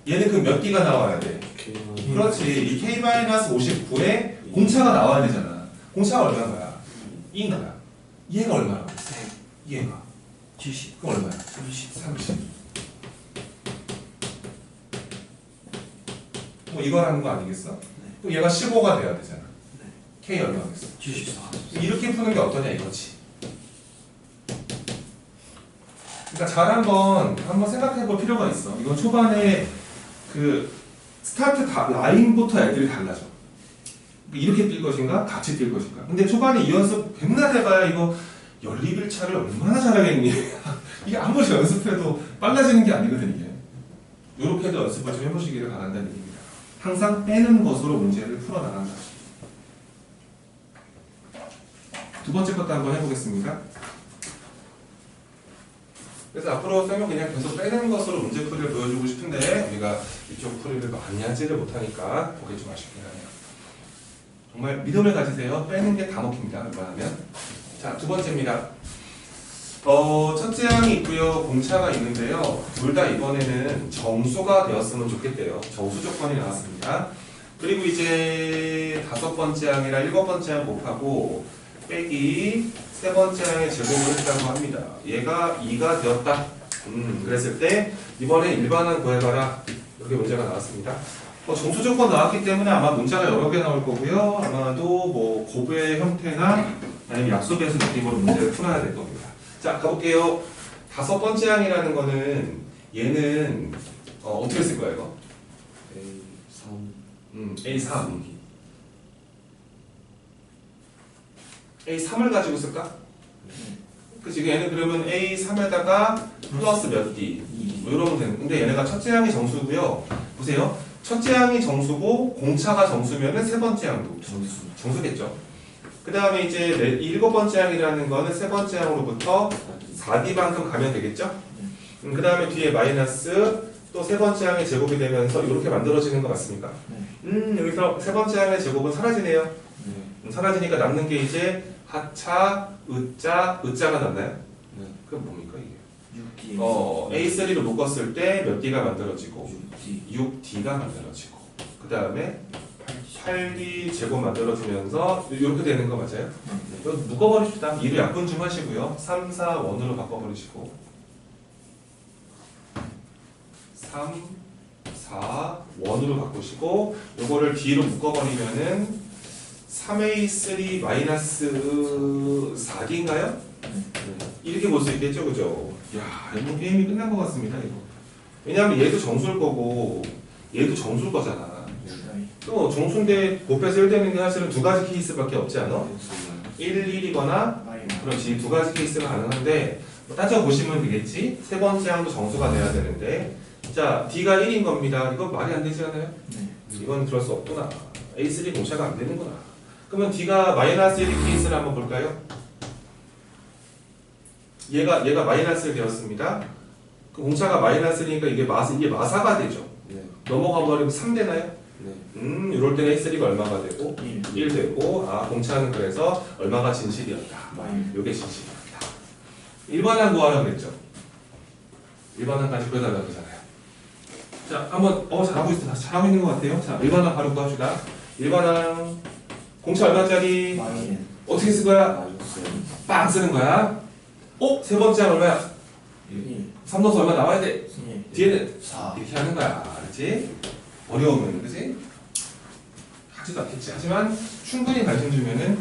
얘는 그 몇 D가 나와야 돼? 그렇지. 이 K-59에 공차가 나와야 되잖아. 공차가 얼마인 거야? 2인 거야. 얘가 얼마라고 했어? 얘가 70. 그럼 얼마야? 30. 30. 뭐 이걸 하는 거 아니겠어? 그럼 얘가 15가 돼야 되잖아. K 얼마겠어? 74. 이렇게 푸는 게 어떠냐 이거지. 그러니까 잘 한번 생각해 볼 필요가 있어. 이건 초반에 그 스타트 라인부터 애들이 달라져. 이렇게 뛸 것인가? 같이 뛸 것인가? 근데 초반에 이 연습 백날 해봐야 이거 연립일차를 얼마나 잘하겠니? 이게 아무리 연습해도 빨라지는 게 아니거든 이게. 이렇게도 연습을 좀 해보시기를 바란다는 얘기입니다. 항상 빼는 것으로 문제를 풀어나간다. 두 번째 것도 한번 해보겠습니다. 그래서 앞으로 쌤은 그냥 계속 빼는 것으로 문제 풀이를 보여주고 싶은데 우리가 이쪽 풀이를 많이 하지를 못하니까 그게 좀 아쉽긴 하네요. 정말 믿음을 가지세요. 빼는 게 다 먹힙니다. 웬만하면. 자, 두 번째입니다. 첫째 항이 있고요. 공차가 있는데요. 둘 다 이번에는 정수가 되었으면 좋겠대요. 정수 조건이 나왔습니다. 그리고 이제 다섯 번째 항이랑 일곱 번째 항 곱하고 빼기 세 번째 항의 제곱을 했다고 합니다. 얘가 2가 되었다. 그랬을 때 이번에 일반항 구해봐라. 이렇게 문제가 나왔습니다. 정수 조건 나왔기 때문에 아마 문제가 여러 개 나올 거고요. 아마도 뭐 고부의 형태나 아니면 약수배수 느낌으로 문제를 풀어야 될 겁니다. 자, 가볼게요. 다섯 번째 항이라는 거는 얘는 어떻게 쓸 거야 이거? A3. A3을 가지고 쓸까? 그치, 얘는 그러면 A3에다가 플러스 몇 D 뭐 이러면 되는. 근데 얘네가 첫째 항이 정수고요. 보세요. 첫째 항이 정수고 공차가 정수면은 세 번째 항도 정수겠죠. 그 다음에 이제 일곱 번째 항이라는 거는 세 번째 항으로부터 4D만큼 가면 되겠죠. 그 다음에 뒤에 마이너스 또 세 번째 항의 제곱이 되면서 이렇게 만들어지는 거 맞습니까? 여기서 세 번째 항의 제곱은 사라지네요. 사라지니까 남는 게 이제 하차, 으자가 남나요? 그럼 뭡니까 이게? 6D. A3로 묶었을 때 몇 D가 만들어지고 6D. 6D가 만들어지고 그 다음에 8D 제곱 만들어지면서 이렇게 되는 거 맞아요? 이거 묶어버립시다. 2로 약분 좀 하시고요. 3, 4, 1으로 바꿔버리시고 3, 4, 1으로 바꾸시고 요거를 D로 묶어버리면은 3A3 마이너스 4D인가요? 이렇게 볼 수 있겠죠, 그죠? 야, 이거 게임이 끝난 것 같습니다, 이거. 왜냐하면 얘도 정수일 거고 얘도 정수일 거잖아. 또 정수인데 곱해서 1 되는 게 사실은 두 가지 케이스밖에 없지 않아? 1, 1이거나 그렇지, 두 가지 케이스가 가능한데 뭐 따져보시면 되겠지? 세 번째 항도 정수가 돼야 되는데 자, D가 1인 겁니다. 이건 말이 안 되지 않아요? 이건 그럴 수 없구나. A3 공차가 안 되는구나. 그러면 D가 마이너스 1인 케이스를 한번 볼까요? 얘가 마이너스 되었습니다. 그 공차가 마이너스니까 이게 마사가 되죠. 넘어가 버리면 3 되나요? 이럴 때는 A3가 얼마가 되고 1 되고 공차는 그래서 얼마가 진실이었다. 요게 진실이었다. 일반항 구하라고 그랬죠. 일반항까지 구해달라고 그러잖아요. 자, 한번 잘하고 있어. 잘하고 있는 것 같아요. 자, 일반항 바로 구합시다. 일반항 공차 얼마짜리? 어떻게 쓸 거야? 빵 쓰는 거야. 세 번째 항 얼마야? 3 넣어서 얼마 나와야 돼? 뒤에는 4. 이렇게 하는 거야. 그렇지? 어려우면, 그렇지? 하지도 않겠지. 하지만 충분히 관심 주면은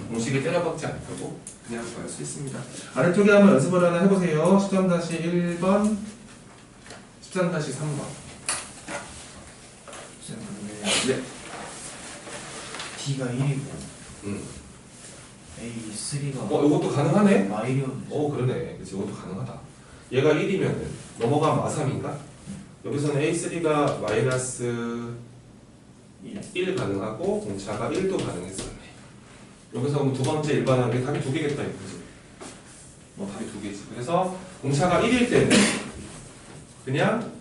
공식에 때려박지 않을 거고 그냥 구할 수 있습니다. 아래쪽에 한번 연습을 하나 해보세요. 13-1번, 13-3번. 네. D가 1이고 A3가 이것도 가능하네? 마이리온. 그러네. 그치, 이것도 가능하다. 얘가 1이면은 넘어가면 마3인가? 여기서는 A3가 마이너스 1 가능하고 공차가 1도 가능했었네. 여기서 그럼 두 번째 일반한 게 답이 두 개겠다 이거지. 뭐 답이 두 개지. 그래서 공차가 1일 때는 그냥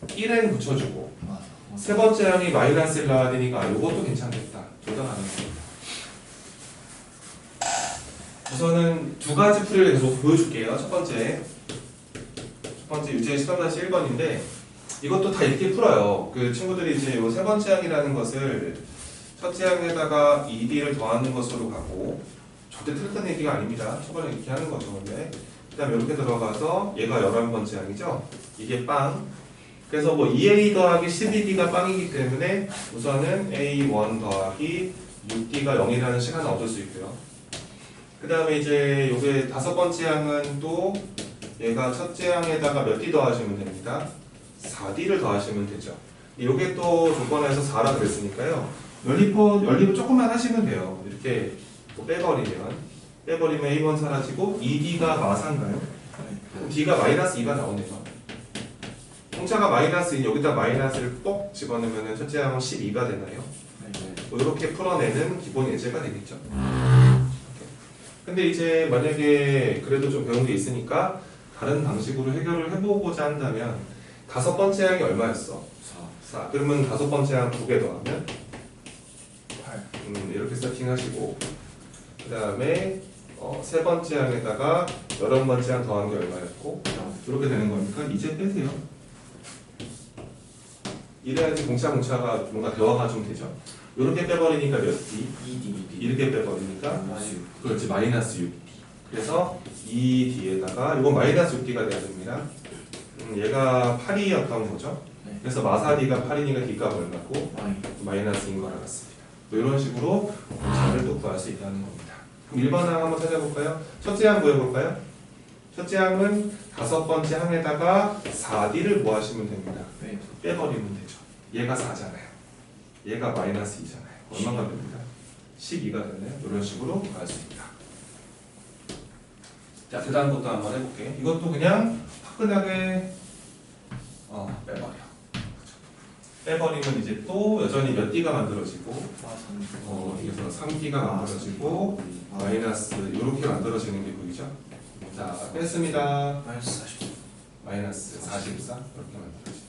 1n 붙여주고 맞아. 세 번째 항이 마이너스 1 나와야 되니까 이것도 괜찮겠다. 둘 다 가능합니다. 우선은 두 가지 풀이를 계속 보여줄게요. 첫 번째 유제 13-1번인데 이것도 다 이렇게 풀어요. 그 친구들이 이제 요 세 번째 항이라는 것을 첫째 항에다가 2D를 더하는 것으로 가고 절대 틀렸다는 얘기가 아닙니다. 초반에 이렇게 하는 거죠. 근데 그 다음에 이렇게 들어가서 얘가 11번째 항이죠. 이게 빵. 그래서 뭐 2A 더하기 12D가 빵이기 때문에 우선은 A1 더하기 6D가 0이라는 시간을 얻을 수 있고요. 그 다음에 이제 요게 다섯 번째 항은 또 얘가 첫째 항에다가 몇 D 더하시면 됩니다. 4D를 더하시면 되죠. 요게 또 조건에서 4라 그랬으니까요. 연립을 조금만 하시면 돼요. 이렇게 뭐 빼버리면 A1 사라지고 2D가 마사인가요? 그럼 D가 마이너스 2가 나오네요. 공차가 마이너스 2, 여기다 마이너스를 꼭 집어넣으면 첫째 항은 12가 되나요? 뭐 이렇게 풀어내는 기본 예제가 되겠죠. 근데 이제 만약에 그래도 좀 배운 게 있으니까 다른 방식으로 해결을 해보고자 한다면 다섯 번째 항이 얼마였어? 4. 그러면 다섯 번째 항 2개 더하면 8. 이렇게 세팅하시고 그 다음에 세 번째 항에다가 11번째 항 더한 게 얼마였고 이렇게 되는 거니까 이제 빼세요. 이래야지 공차가 뭔가 대화가 좀 되죠. 이렇게 빼버리니까 몇 D? 2D. 이렇게 빼버리니까 마이너스 그렇지 마이너스 6D. 그래서 2D에다가 이건 마이너스 6D가 돼야 됩니다. 얘가 8이었던 거죠. 네. 그래서 마사디가 8이니까 D가 얼마고 마이너스인 걸 알았습니다. 또 이런 식으로 공차를 또 구할 수 있다는 겁니다. 그럼 1번 항 한번 찾아볼까요? 첫째 항 구해볼까요? 첫째 항은 다섯 번째 항에다가 4D를 뭐 하시면 됩니다. 네. 빼버리면 되죠. 얘가 4잖아요. 얘가 마이너스 2잖아요. 얼마가 됩니다? 12가 되네요. 이런 식으로 구할 수 있다. 자, 그 다음 것도 한번 해볼게. 이것도 그냥 화끈하게 빼버려. 빼버리면 이제 또 여전히 몇 D가 만들어지고 그래서 3D가 만들어지고 마이너스 이렇게 만들어지는 게 보이죠? 자, 뺐습니다. 마이너스 40. 마이너스 44 이렇게 만들어지네.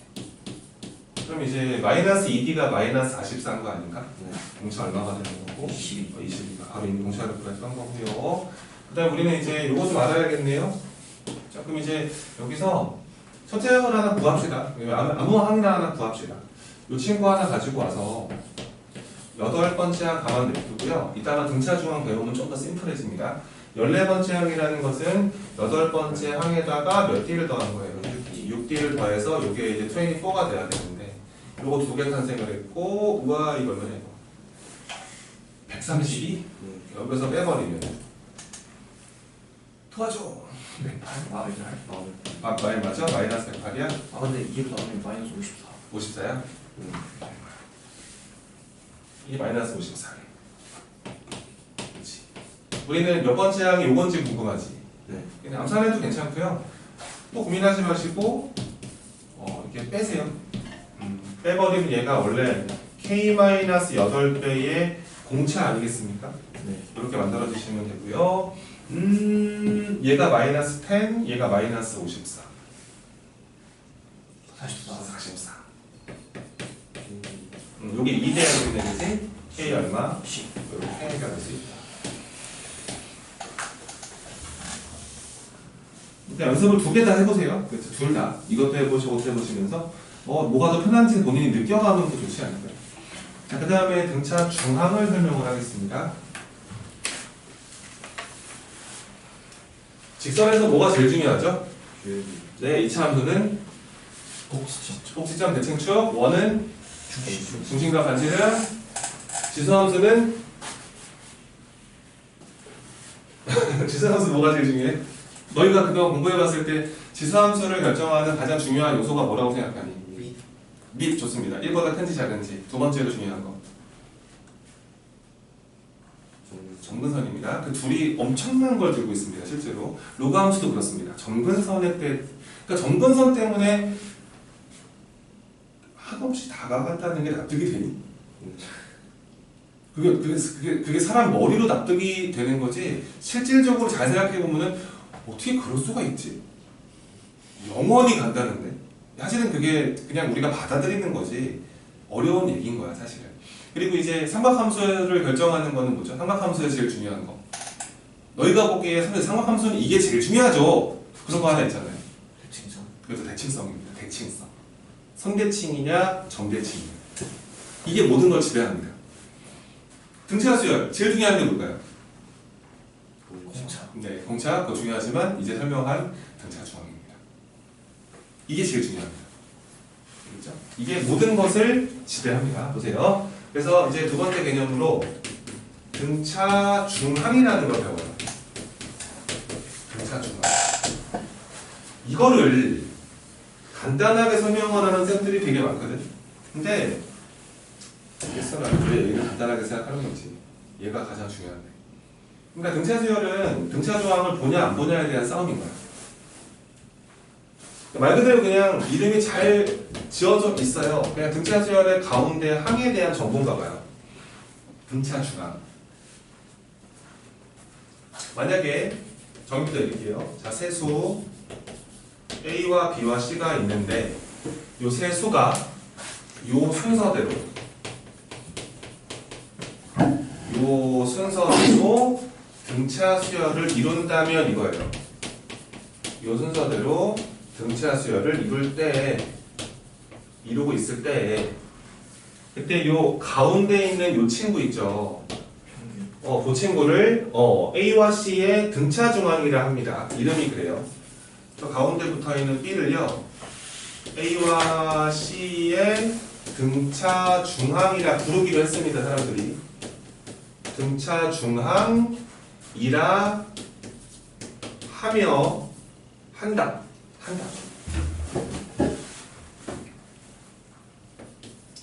그럼 이제 마이너스 2D가 마이너스 44인 거 아닌가? 공차 얼마가 되는 거고? 22가 바로 이미 공차를 구했던 거고요. 그 다음 우리는 이제 이거 좀 알아야겠네요. 자, 그럼 이제 여기서 첫째 항을 하나 구합시다. 아무 항이나 하나 구합시다. 이 친구 하나 가지고 와서 8번째 항 가만 냅두고요. 이따가 등차 중항 배우면 좀 더 심플해집니다. 14번째 항이라는 것은 8번째 항에다가 몇 D를 더한 거예요? 6D를 더해서 이게 이제 24가 돼야 되는데 요거 두 개 탄생을 했고 우와 이거 얼마냐 이거 132? 여기서 빼버리면 도와줘. 108. 말 맞아? 마이너스 108이야? 근데 2로 나오면 마이너스 54. 54야? 이게 마이너스 54래. 그렇지. 우리는 몇 번째 항이 요건지 궁금하지? 네. 그냥 암산해도 괜찮고요. 또 고민하지 마시고 이렇게 빼세요. 빼버리면 얘가 원래 K-8배의 공차 아니겠습니까? 네. 이렇게 만들어주시면 되고요. 얘가 마이너스 10, 얘가 마이너스 54. 44. 요게 2대야 되겠지? K 얼마? 10. 이렇게 해결할 수 있다. 일단 연습을 두 개 다 해보세요. 그렇죠. 둘 다. 이것도 해보시고 이것도 해보시면서 뭐가 더 편한지 본인이 느껴가면 더 좋지 않을까요? 자, 그 다음에 등차 중항을 설명을 하겠습니다. 직선에서 뭐가 제일 중요하죠? 네, 2차 함수는 복지점 대칭축, 원은 중심과 반지름, 지수함수는 지수함수 뭐가 제일 중요해? 너희가 그동안 공부해봤을 때 지수함수를 결정하는 가장 중요한 요소가 뭐라고 생각하니? 밑 좋습니다. 1보다 큰지 작은지. 두 번째로 중요한 거 점근선입니다. 그 둘이 엄청난 걸 들고 있습니다. 실제로 로그함수도 그렇습니다. 점근선에 그러니까 점근선 때문에 한없이 다가갔다는 게 납득이 되니? 그게 사람 머리로 납득이 되는 거지 실질적으로 잘 생각해 보면은 어떻게 그럴 수가 있지? 영원히 간다는데 사실은 그게 그냥 우리가 받아들이는 거지 어려운 얘기인 거야 사실은. 그리고 이제 삼각함수를 결정하는 거는 뭐죠? 삼각함수에서 제일 중요한 거. 너희가 보기에 삼각함수는 이게 제일 중요하죠. 그런 거 하나 있잖아요. 대칭성. 그래서 대칭성입니다. 대칭성. 선대칭이냐 정대칭이냐. 이게 모든 걸 지배합니다. 등차 수열 제일 중요한 게 뭘까요? 공차. 네, 공차 그거 중요하지만 이제 설명한 등차 중앙입니다. 이게 제일 중요합니다. 그렇죠? 이게 모든 것을 지배합니다. 보세요. 그래서 이제 두 번째 개념으로 등차 중항이라는 걸 배워요. 등차 중항. 이거를 간단하게 설명을 하는 쌤들이 되게 많거든. 근데 알겠어요. 왜 얘를 간단하게 생각하는 건지. 얘가 가장 중요한데. 그러니까 등차 수열은 등차 중항을 보냐 안 보냐에 대한 싸움인 거야. 말 그대로 그냥 이름이 잘 지어져 있어요. 그냥 등차 수열의 가운데 항에 대한 정보인가 봐요. 등차 중항. 만약에 정의부터 드릴게요. 자, 세수 A와 B와 C가 있는데 요 세 수가 요 순서대로 등차 수열을 이룬다면 이거예요. 요 순서대로 등차 수열을 이루고 있을 때 그때 요 가운데 있는 요 친구 있죠. 그 친구를 A와 C의 등차 중앙이라 합니다. 이름이 그래요. 저 가운데 붙어 있는 B를요. A와 C의 등차 중항이라 부르기로 했습니다. 사람들이. 등차 중항이라 한다.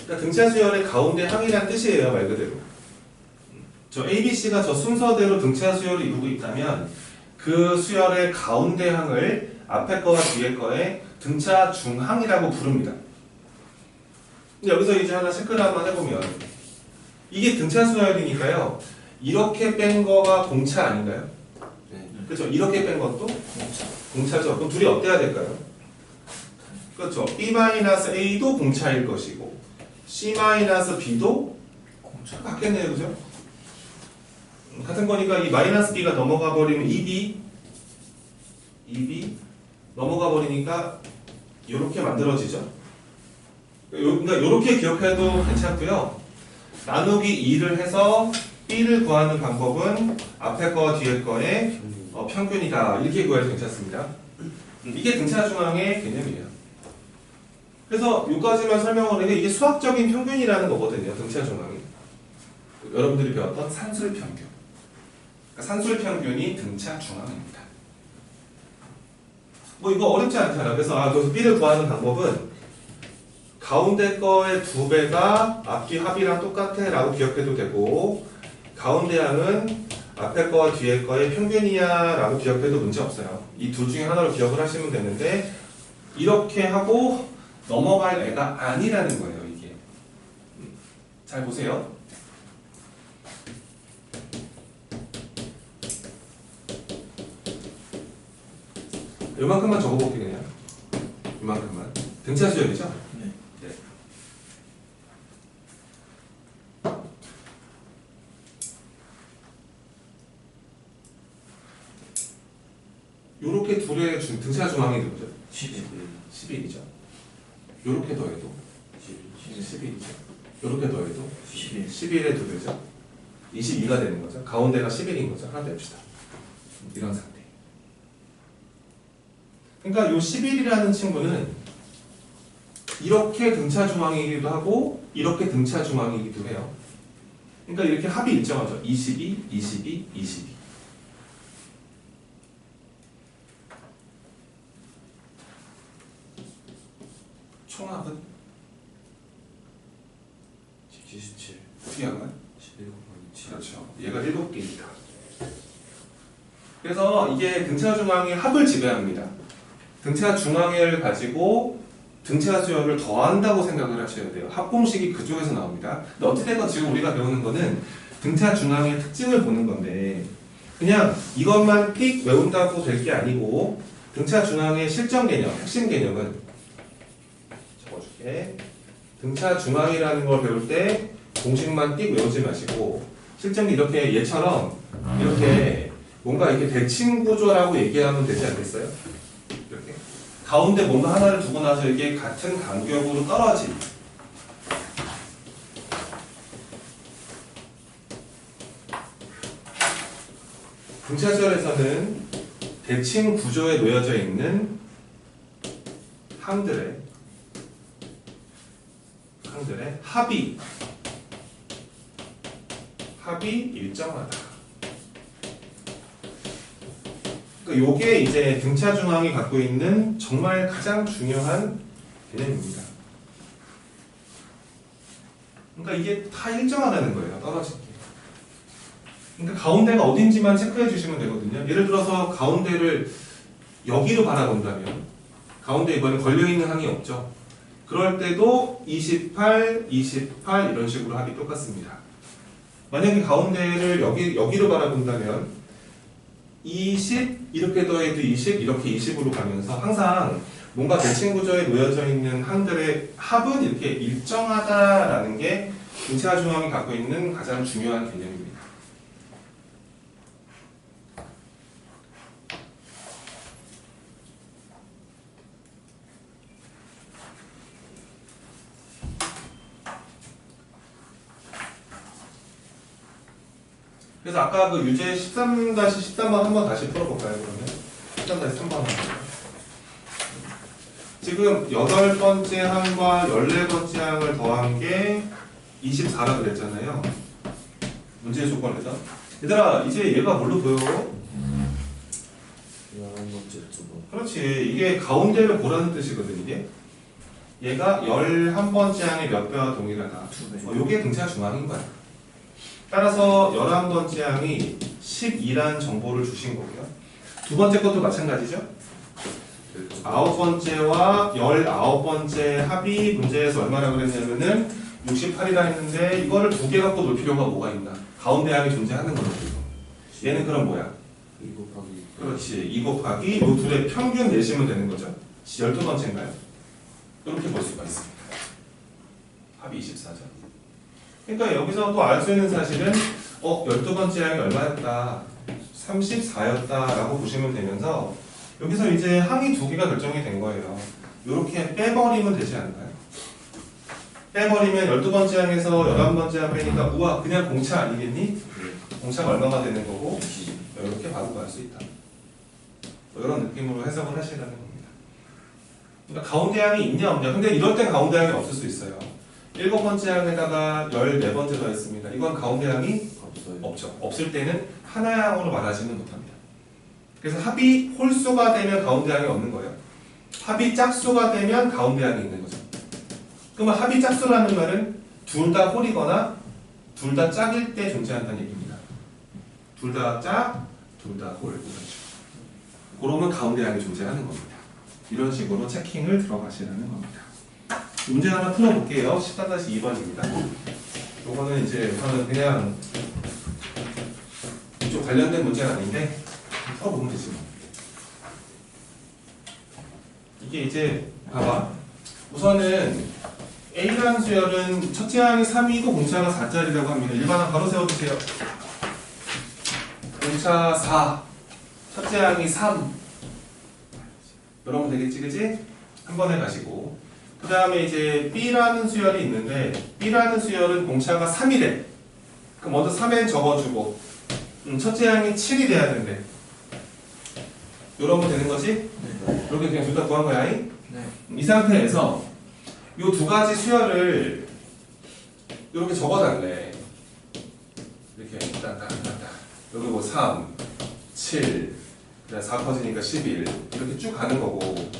그러니까 등차 수열의 가운데 항이란 뜻이에요. 말 그대로. 저 A, B, C가 저 순서대로 등차 수열을 이루고 있다면 그 수열의 가운데 항을 앞에 거와 뒤에 거의 등차 중항이라고 부릅니다. 여기서 이제 하나 체크를 한번 해보면 이게 등차 수열이니까요. 이렇게 뺀 거가 공차 아닌가요? 네. 그렇죠. 이렇게 뺀 것도 공차. 공차죠. 그럼 둘이 어때야 될까요? 그렇죠. B-A도 공차일 것이고 C-B도 공차. 같겠네요. 그죠? 같은 거니까 이 마이너스 B가 넘어가 버리면 2B 넘어가 버리니까 이렇게 만들어지죠. 그러니까 이렇게 기억해도 괜찮고요. 나누기 2를 해서 B를 구하는 방법은 앞에 거와 뒤에 거의 평균이다. 이렇게 구해도 괜찮습니다. 이게 등차 중앙의 개념이에요. 그래서 여기까지만 설명을 해. 이게 수학적인 평균이라는 거거든요. 등차 중앙이. 여러분들이 배웠던 산술 평균. 그러니까 산술 평균이 등차 중앙입니다. 뭐 이거 어렵지 않잖아. 그래서 그래서 B를 구하는 방법은 가운데 거의 2배가 앞뒤 합이랑 똑같아 라고 기억해도 되고 가운데 항은 앞에 거와 뒤에 거의 평균이야 라고 기억해도 문제 없어요. 이 둘 중에 하나로 기억을 하시면 되는데 이렇게 하고 넘어갈 애가 아니라는 거예요. 이게. 잘 보세요. 요만큼만 적어볼게요. 그냥 요만큼만. 등차 수열이죠? 네. 네. 요렇게 둘의 등차 중앙이 누구죠? 11이죠. 요렇게 더해도 11이죠. 요렇게 더해도 11의 2배죠. 22가 되는 거죠. 가운데가 11인 거죠. 하나 냅시다. 이런 상태. 그러니까 요 11이라는 친구는 이렇게 등차 중앙이기도 하고 이렇게 등차 중앙이기도 해요. 그러니까 이렇게 합이 일정하죠. 22, 22, 22. 총합은 77. 어떻게 한 거야? 11 곱하기 7. 그렇죠. 얘가 7개입니다. 그래서 이게 등차 중앙의 합을 지배합니다. 등차 중앙을 가지고 등차 수열을 더한다고 생각을 하셔야 돼요. 합공식이 그쪽에서 나옵니다. 근데 어찌됐건 지금 우리가 배우는 거는 등차 중앙의 특징을 보는 건데 그냥 이것만 픽 외운다고 될 게 아니고 등차 중앙의 실전 개념, 핵심 개념은 적어줄게. 등차 중앙이라는 걸 배울 때 공식만 띡 외우지 마시고 실전 이렇게 얘처럼 이렇게 뭔가 이렇게 대칭 구조라고 얘기하면 되지 않겠어요? 이렇게 가운데 뭔가 하나를 두고 나서 이게 같은 간격으로 떨어진 등차절에서는 대칭 구조에 놓여져 있는 항들의 합이 일정하다. 그러니까 요게 이제 등차 중앙이 갖고 있는 정말 가장 중요한 개념입니다. 그러니까 이게 다 일정하다는 거예요. 떨어진 게. 그러니까 가운데가 어딘지만 체크해 주시면 되거든요. 예를 들어서 가운데를 여기로 바라본다면 가운데 이번에 걸려있는 항이 없죠. 그럴 때도 28, 28 이런 식으로 합이 똑같습니다. 만약에 가운데를 여기로 바라본다면 20 이렇게 더해도 20 이렇게 20으로 가면서 항상 뭔가 대칭 구조에 놓여져 있는 항들의 합은 이렇게 일정하다라는 게 등차 중앙이 갖고 있는 가장 중요한 개념입니다. 그래서 아까 그 유제 13-13번 한번 다시 풀어볼까요, 그러면? 13-3번. 지금 8번째 항과 14번째 항을 더한 게 24라 그랬잖아요. 문제의 조건에서. 얘들아, 이제 얘가 뭘로 보여? 11번째 두 그렇지. 이게 가운데를 보라는 뜻이거든, 이게. 얘가 11번째 항의 몇 배와 동일하다. 요게 등차 중앙인 거야. 따라서 11번째 항이 12라는 정보를 주신 거고요. 두 번째 것도 마찬가지죠. 9번째와 19번째 합이 문제에서 얼마나 그랬냐면은 68이라 했는데 이거를 두 개 갖고 놀 필요가 뭐가 있나? 가운데 항이 존재하는 거죠. 얘는 그럼 뭐야? 2 곱하기 그렇지. 2 곱하기 요 둘의 평균 내시면 되는 거죠. 12번째인가요? 이렇게 볼 수가 있습니다. 합이 24죠. 그러니까 여기서 또 알 수 있는 사실은 12번째 항이 얼마였다? 34였다라고 보시면 되면서 여기서 이제 항이 두 개가 결정이 된 거예요. 이렇게 빼버리면 되지 않을까요? 빼버리면 12번째 항에서 11번째 항 빼니까 우와 그냥 공차 아니겠니? 공차가 얼마가 되는 거고 이렇게 바로 갈 수 있다. 이런 느낌으로 해석을 하시라는 겁니다. 그러니까 가운데 항이 있냐 없냐. 근데 이럴 땐 가운데 항이 없을 수 있어요. 7번째 항에다가 14번째 더 있습니다. 이건 가운데 항이 없어요. 없죠. 없을 때는 하나의 항으로 말하지는 못합니다. 그래서 합이 홀수가 되면 가운데 항이 없는 거예요. 합이 짝수가 되면 가운데 항이 있는 거죠. 그러면 합이 짝수라는 말은 둘 다 홀이거나 둘 다 짝일 때 존재한다는 얘기입니다. 둘 다 짝, 둘 다 홀. 그러면 가운데 항이 존재하는 겁니다. 이런 식으로 체킹을 들어가시라는 겁니다. 문제 하나 풀어볼게요. 13-2번입니다. 요거는 이제 저는 그냥 이쪽 관련된 문제는 아닌데 풀어보면 되지 뭐. 이게 이제 봐봐. 우선은 A라는 수열은 첫째 항이 3이고 공차가 4짜리라고 합니다. 일반항 바로 세워주세요. 공차 4, 첫째 항이 3. 이러면 되겠지, 그지? 한 번에 가시고. 그 다음에 이제 B라는 수열이 있는데 B라는 수열은 공차가 3이래. 그럼 먼저 3엔 적어주고 첫째 항이 7이 돼야 된대. 이러면 되는 거지? 네. 이렇게 그냥 둘 다 구한 거야. 이? 네. 이 상태에서 이 두 가지 수열을 이렇게 적어달래. 이렇게 딱딱딱딱. 여기 뭐 3, 7, 4 커지니까 11 이렇게 쭉 가는 거고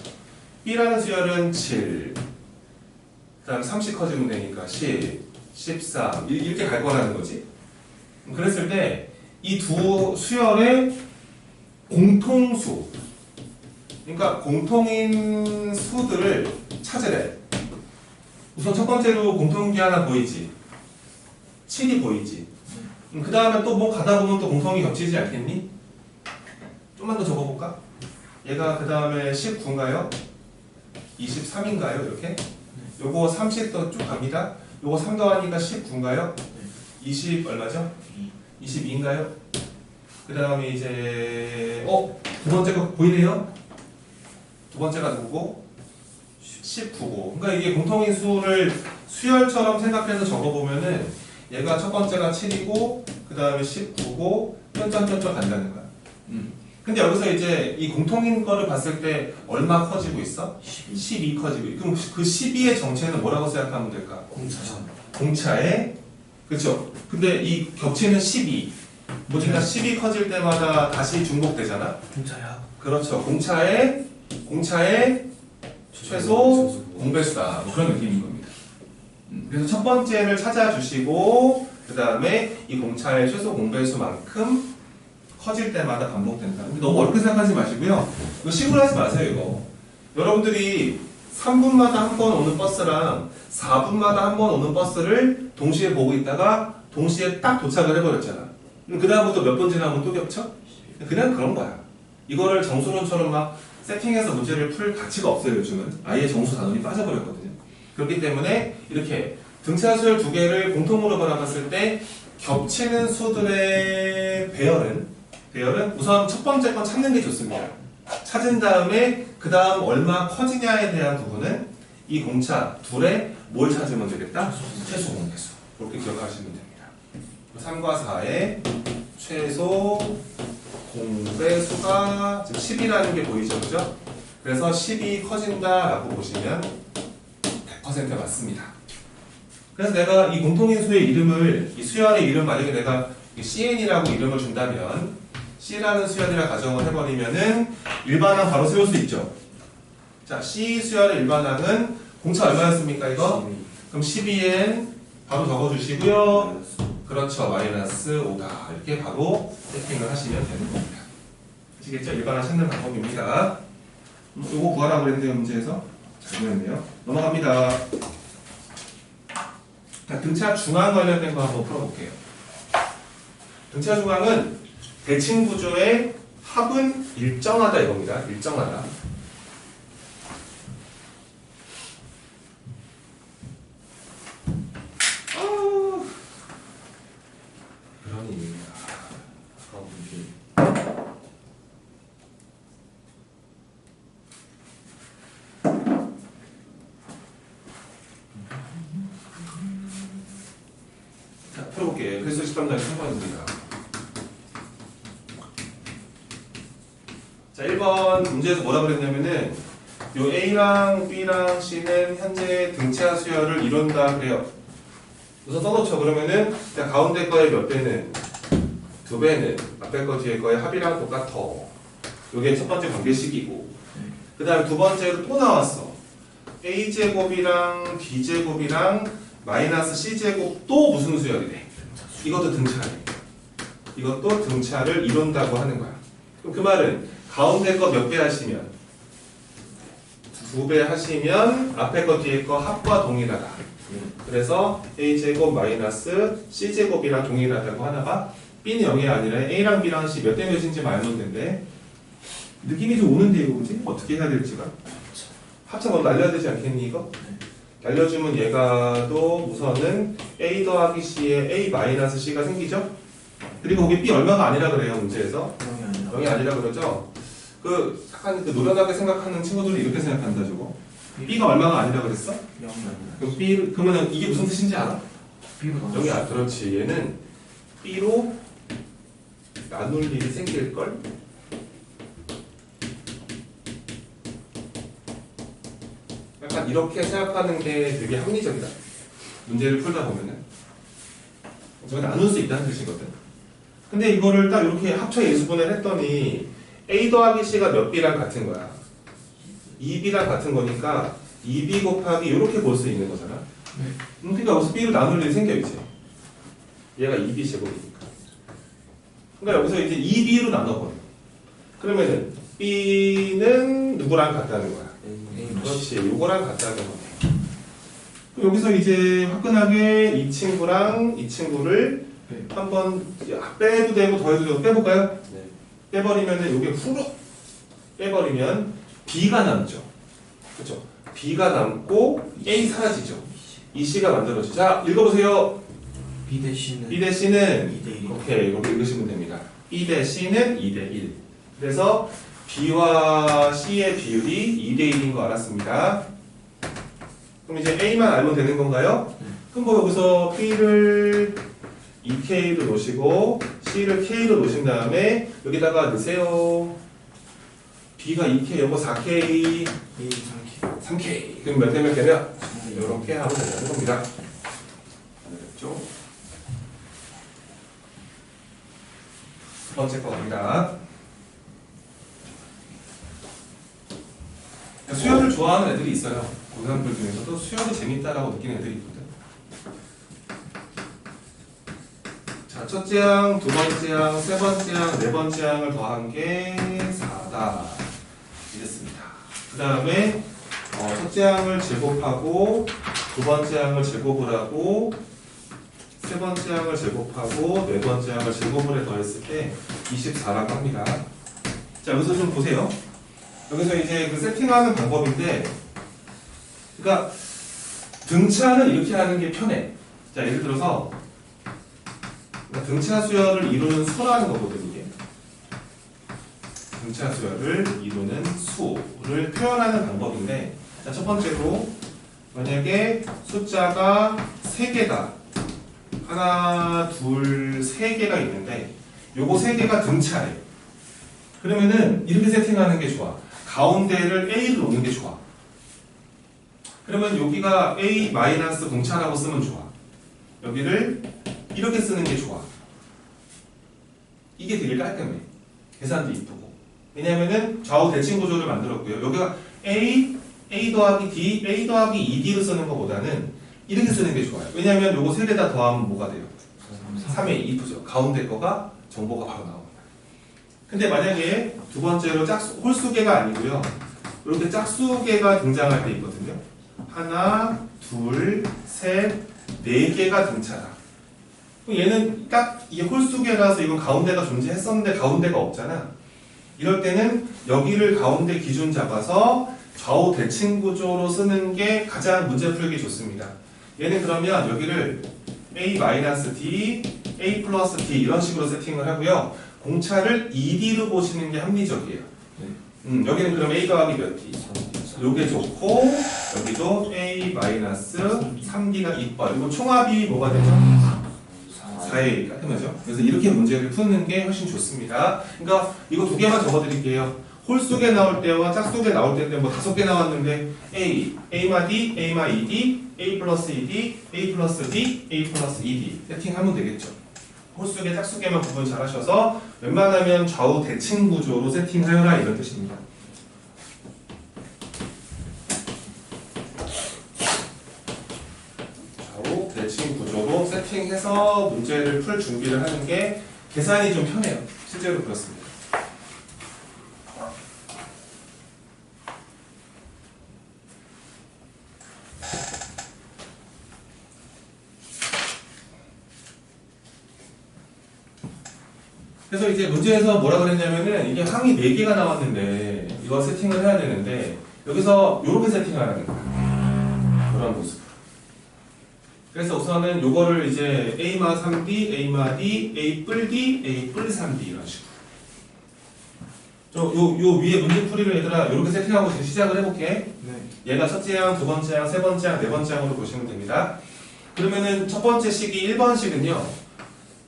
B라는 수열은 7, 그 다음 30 커지면 되니까 10, 13 이렇게 갈 거라는 거지. 그랬을 때 이 두 수열의 공통수, 그러니까 공통인 수들을 찾으래. 우선 첫 번째로 공통기 하나 보이지? 7이 보이지? 그 다음에 또 뭐 가다 보면 또 공통이 겹치지 않겠니? 좀만 더 적어볼까? 얘가 그 다음에 19인가요? 23인가요? 이렇게? 요거 30도 쭉 갑니다. 요거 3 더하니까 19인가요? 20 얼마죠? 22인가요? 그 다음에 이제 두 번째가 보이네요? 두 번째가 누구고? 19고. 그러니까 이게 공통인 수를 수열처럼 생각해서 적어보면은 얘가 첫 번째가 7이고 그 다음에 19고 쫀쫀쫀쫀 간다는 거야. 근데 여기서 이제 이 공통인 거를 봤을 때 얼마 커지고 있어? 12 커지고 있고. 그럼 그 12의 정체는 뭐라고 생각하면 될까? 공차에 그렇죠. 근데 이 겹치는 12 뭐니까 12 커질 때마다 다시 중복되잖아. 공차야. 그렇죠. 공차의 최소 공배수다. 뭐 그런 느낌인 겁니다. 그래서 첫 번째를 찾아주시고 그 다음에 이 공차의 최소 공배수만큼 커질 때마다 반복된다. 근데 너무 어렵게 생각하지 마시고요. 이거 식으로 하지 마세요. 이거. 여러분들이 3분마다 한 번 오는 버스랑 4분마다 한 번 오는 버스를 동시에 보고 있다가 동시에 딱 도착을 해버렸잖아. 그 다음부터 몇 번 지나면 또 겹쳐? 그냥 그런 거야. 이거를 정수론처럼 막 세팅해서 문제를 풀 가치가 없어요. 요즘은. 아예 정수 단원이 빠져버렸거든요. 그렇기 때문에 이렇게 등차 수열 두 개를 공통으로 바라봤을 때 겹치는 수들의 배열은 우선 첫 번째 건 찾는 게 좋습니다. 찾은 다음에 그 다음 얼마 커지냐에 대한 부분은 이 공차 둘에 뭘 찾으면 되겠다? 최소 공배수. 그렇게 기억하시면 됩니다. 3과 4의 최소 공배수가 지금 10이라는 게 보이죠, 그죠? 그래서 10이 커진다라고 보시면 100% 맞습니다. 그래서 내가 이 공통인 수의 이름을, 이 수열의 이름 만약에 내가 CN이라고 이름을 준다면 C라는 수열이라 가정을 해버리면은 일반항 바로 세울 수 있죠. 자, C 수열의 일반항은 공차 얼마였습니까, 이거? 그럼 12N 바로 적어주시고요. 그렇죠. 마이너스 5다. 이렇게 바로 세팅을 하시면 되는 겁니다. 아시겠죠? 일반항 찾는 방법입니다. 요거 구하라고 그랬는데요, 문제에서. 잘 보였네요. 넘어갑니다. 자, 등차 중앙 관련된 거 한번 풀어볼게요. 등차 중앙은 대칭 구조의 합은 일정하다 이겁니다. 일정하다. 그런 의미입니다. 자, 풀어볼게요. 그래서 13단계 3번입니다. 자, 1번 문제에서 뭐라 그랬냐면은 요 A랑 B랑 C는 현재 등차 수열을 이룬다 그래요. 우선 써놓죠. 그러면은 가운데 거의 몇 배는? 2배는 앞에 거 뒤에 거의 합이랑 똑같아. 요게 첫 번째 관계식이고 그 다음에 두 번째로 또 나왔어. A제곱이랑 B제곱이랑 마이너스 C제곱 또 무슨 수열이래? 이것도 등차래. 이것도 등차를 이룬다고 하는 거야. 그럼 그 말은 가운데 거 몇 배 하시면? 2배 하시면 앞에 거 뒤에 거 합과 동일하다. 그래서 A제곱 마이너스 C제곱이랑 동일하다고 하나가 B는 0이 아니라 A랑 B랑 C 몇 대 몇인지 알면 된대. 느낌이 좀 오는데 이거 뭐지? 어떻게 해야 될지가? 합차 먼저 알려야 되지 않겠니 이거? 알려주면 얘가 또 우선은 A 더하기 C에 A 마이너스 C가 생기죠? 그리고 거기 B 얼마가 아니라 그래요 문제에서 0이 아니라 그러죠? 그 약간 그 노련하게 생각하는 친구들은 이렇게 생각한다 저거. B가 얼마가 아니라 그랬어? 0이 아니라. 그럼 B 그러면 이게 무슨 뜻인지 알아? B가 0이 아 그렇지. 얘는 B로 나눌 일이 생길 걸. 약간 이렇게 생각하는 게 되게 합리적이다. 문제를 풀다 보면은 저게 나눌 수 있다는 뜻이거든. 근데 이거를 딱 이렇게 합쳐 예수분을 했더니 A 더하기 C가 몇 B랑 같은 거야? 2B랑 같은 거니까 2B 곱하기 이렇게 볼 수 있는 거잖아. 그러니까 여기서 B로 나눌 일이 생겨있지. 얘가 2B 제곱이니까. 그러니까 여기서 이제 2B로 나눠버려. 그러면은 B는 누구랑 같다는 거야? 그렇지. 요거랑 같다는 거네. 그럼 여기서 이제 화끈하게 이 친구랑 이 친구를 한번 빼도 되고 더해도 되고 빼볼까요? 네. 빼버리면은 요게 후룩 빼버리면 B가 남죠. 그렇죠? B가 남고 A 사라지죠. 이 C가 만들어지죠. 자, 읽어보세요. B 대신은 B 대신은 2대1. 오케이, 이렇게 읽으시면 됩니다. B 대신은 2대1. 그래서 B와 C의 비율이 2대1인 거 알았습니다. 그럼 이제 A만 알면 되는 건가요? 그럼 뭐 여기서 B를 2K로 놓으시고 C를 K로 놓으신 다음에 여기다가 넣으세요. B가 2K, 요거 4K, A 3K. 3K. 그럼 몇 대 몇 개냐? 이렇게 하면 되는 겁니다. 알겠죠? 두 번째 거 갑니다. 수열을 좋아하는 애들이 있어요. 고3들 중에서도 수열이 재밌다라고 느끼는 애들이 있거든. 자, 첫째 항, 두 번째 항, 세 번째 항, 네 번째 항을 더한 게 4다. 이랬습니다. 그 다음에 첫째 항을 제곱하고 두 번째 항을 제곱을 하고 세 번째 항을 제곱하고 네 번째 항을 제곱을 해 더했을 때 24라고 합니다. 자, 여기서 좀 보세요. 여기서 이제 그 세팅하는 방법인데, 그러니까 등차는 이렇게 하는 게 편해. 자, 예를 들어서 그러니까 등차 수열을 이루는 수라는 거거든요. 이게 등차 수열을 이루는 수를 표현하는 방법인데, 자, 첫 번째로 만약에 숫자가 3개가 하나, 둘, 3개가 있는데 요거 3개가 등차래. 그러면은 이렇게 세팅하는 게 좋아. 가운데를 A로 놓는 게 좋아. 그러면 여기가 A 마이너스 공차라고 쓰면 좋아. 여기를 이렇게 쓰는 게 좋아. 이게 되게 깔끔해. 계산도 이쁘고. 왜냐면은 좌우 대칭 구조를 만들었고요. 여기가 A 더하기 D, A 더하기 2D로 쓰는 것보다는 이렇게 쓰는 게 좋아요. 왜냐면 요거 3개 다 더하면 뭐가 돼요? 3의 2 이쁘죠. 가운데 거가 정보가 바로 나옵니다. 근데 만약에 두 번째로 홀수계가 아니고요. 이렇게 짝수계가 등장할 때 있거든요. 하나, 둘, 셋, 4개가 등차다. 그럼 얘는 딱 이게 홀수계라서 이건 가운데가 존재했었는데 가운데가 없잖아. 이럴 때는 여기를 가운데 기준 잡아서 좌우 대칭 구조로 쓰는 게 가장 문제 풀기 좋습니다. 얘는 그러면 여기를 A-D, A 플러스 D 이런 식으로 세팅을 하고요. 공차를 2D로 보시는 게 합리적이에요. 여기는 그럼 A 더하기 몇 D? 요게 좋고 여기도 A-3D가 이뻐. 이거 총합이 뭐가 되죠? 4A 깔끔하죠? 그래서 이렇게 문제를 푸는 게 훨씬 좋습니다. 그러니까 이거 두 개만 적어드릴게요. 홀수계 나올 때와 짝수계 나올 때인데 뭐 5개 나왔는데 A, A마 D, A마 2D, A 플러스 2D, A 플러스 D, A 플러스 2D 세팅하면 되겠죠. 홀수계, 짝수계만 구분 잘 하셔서 웬만하면 좌우 대칭 구조로 세팅하여라 이런 뜻입니다. 좌우 대칭 구조로 세팅해서 문제를 풀 준비를 하는 게 계산이 좀 편해요. 실제로 그렇습니다. 그래서 이제 문제에서 뭐라 그랬냐면은 이게 항이 4개가 나왔는데 이거 세팅을 해야 되는데 여기서 이렇게 세팅하라는 거야. 그런 모습으로. 그래서 우선은 요거를 이제 A마 3D, A마 D, A 뿔 D, A 뿔 3D 이런 식으로. 요 위에 문제 풀이를 얘들아 이렇게 세팅하고 지금 시작을 해볼게. 네. 얘가 첫째 항, 두 번째 항, 세 번째 항, 네 번째 항으로 보시면 됩니다. 그러면은 첫 번째 식이 1번식은요.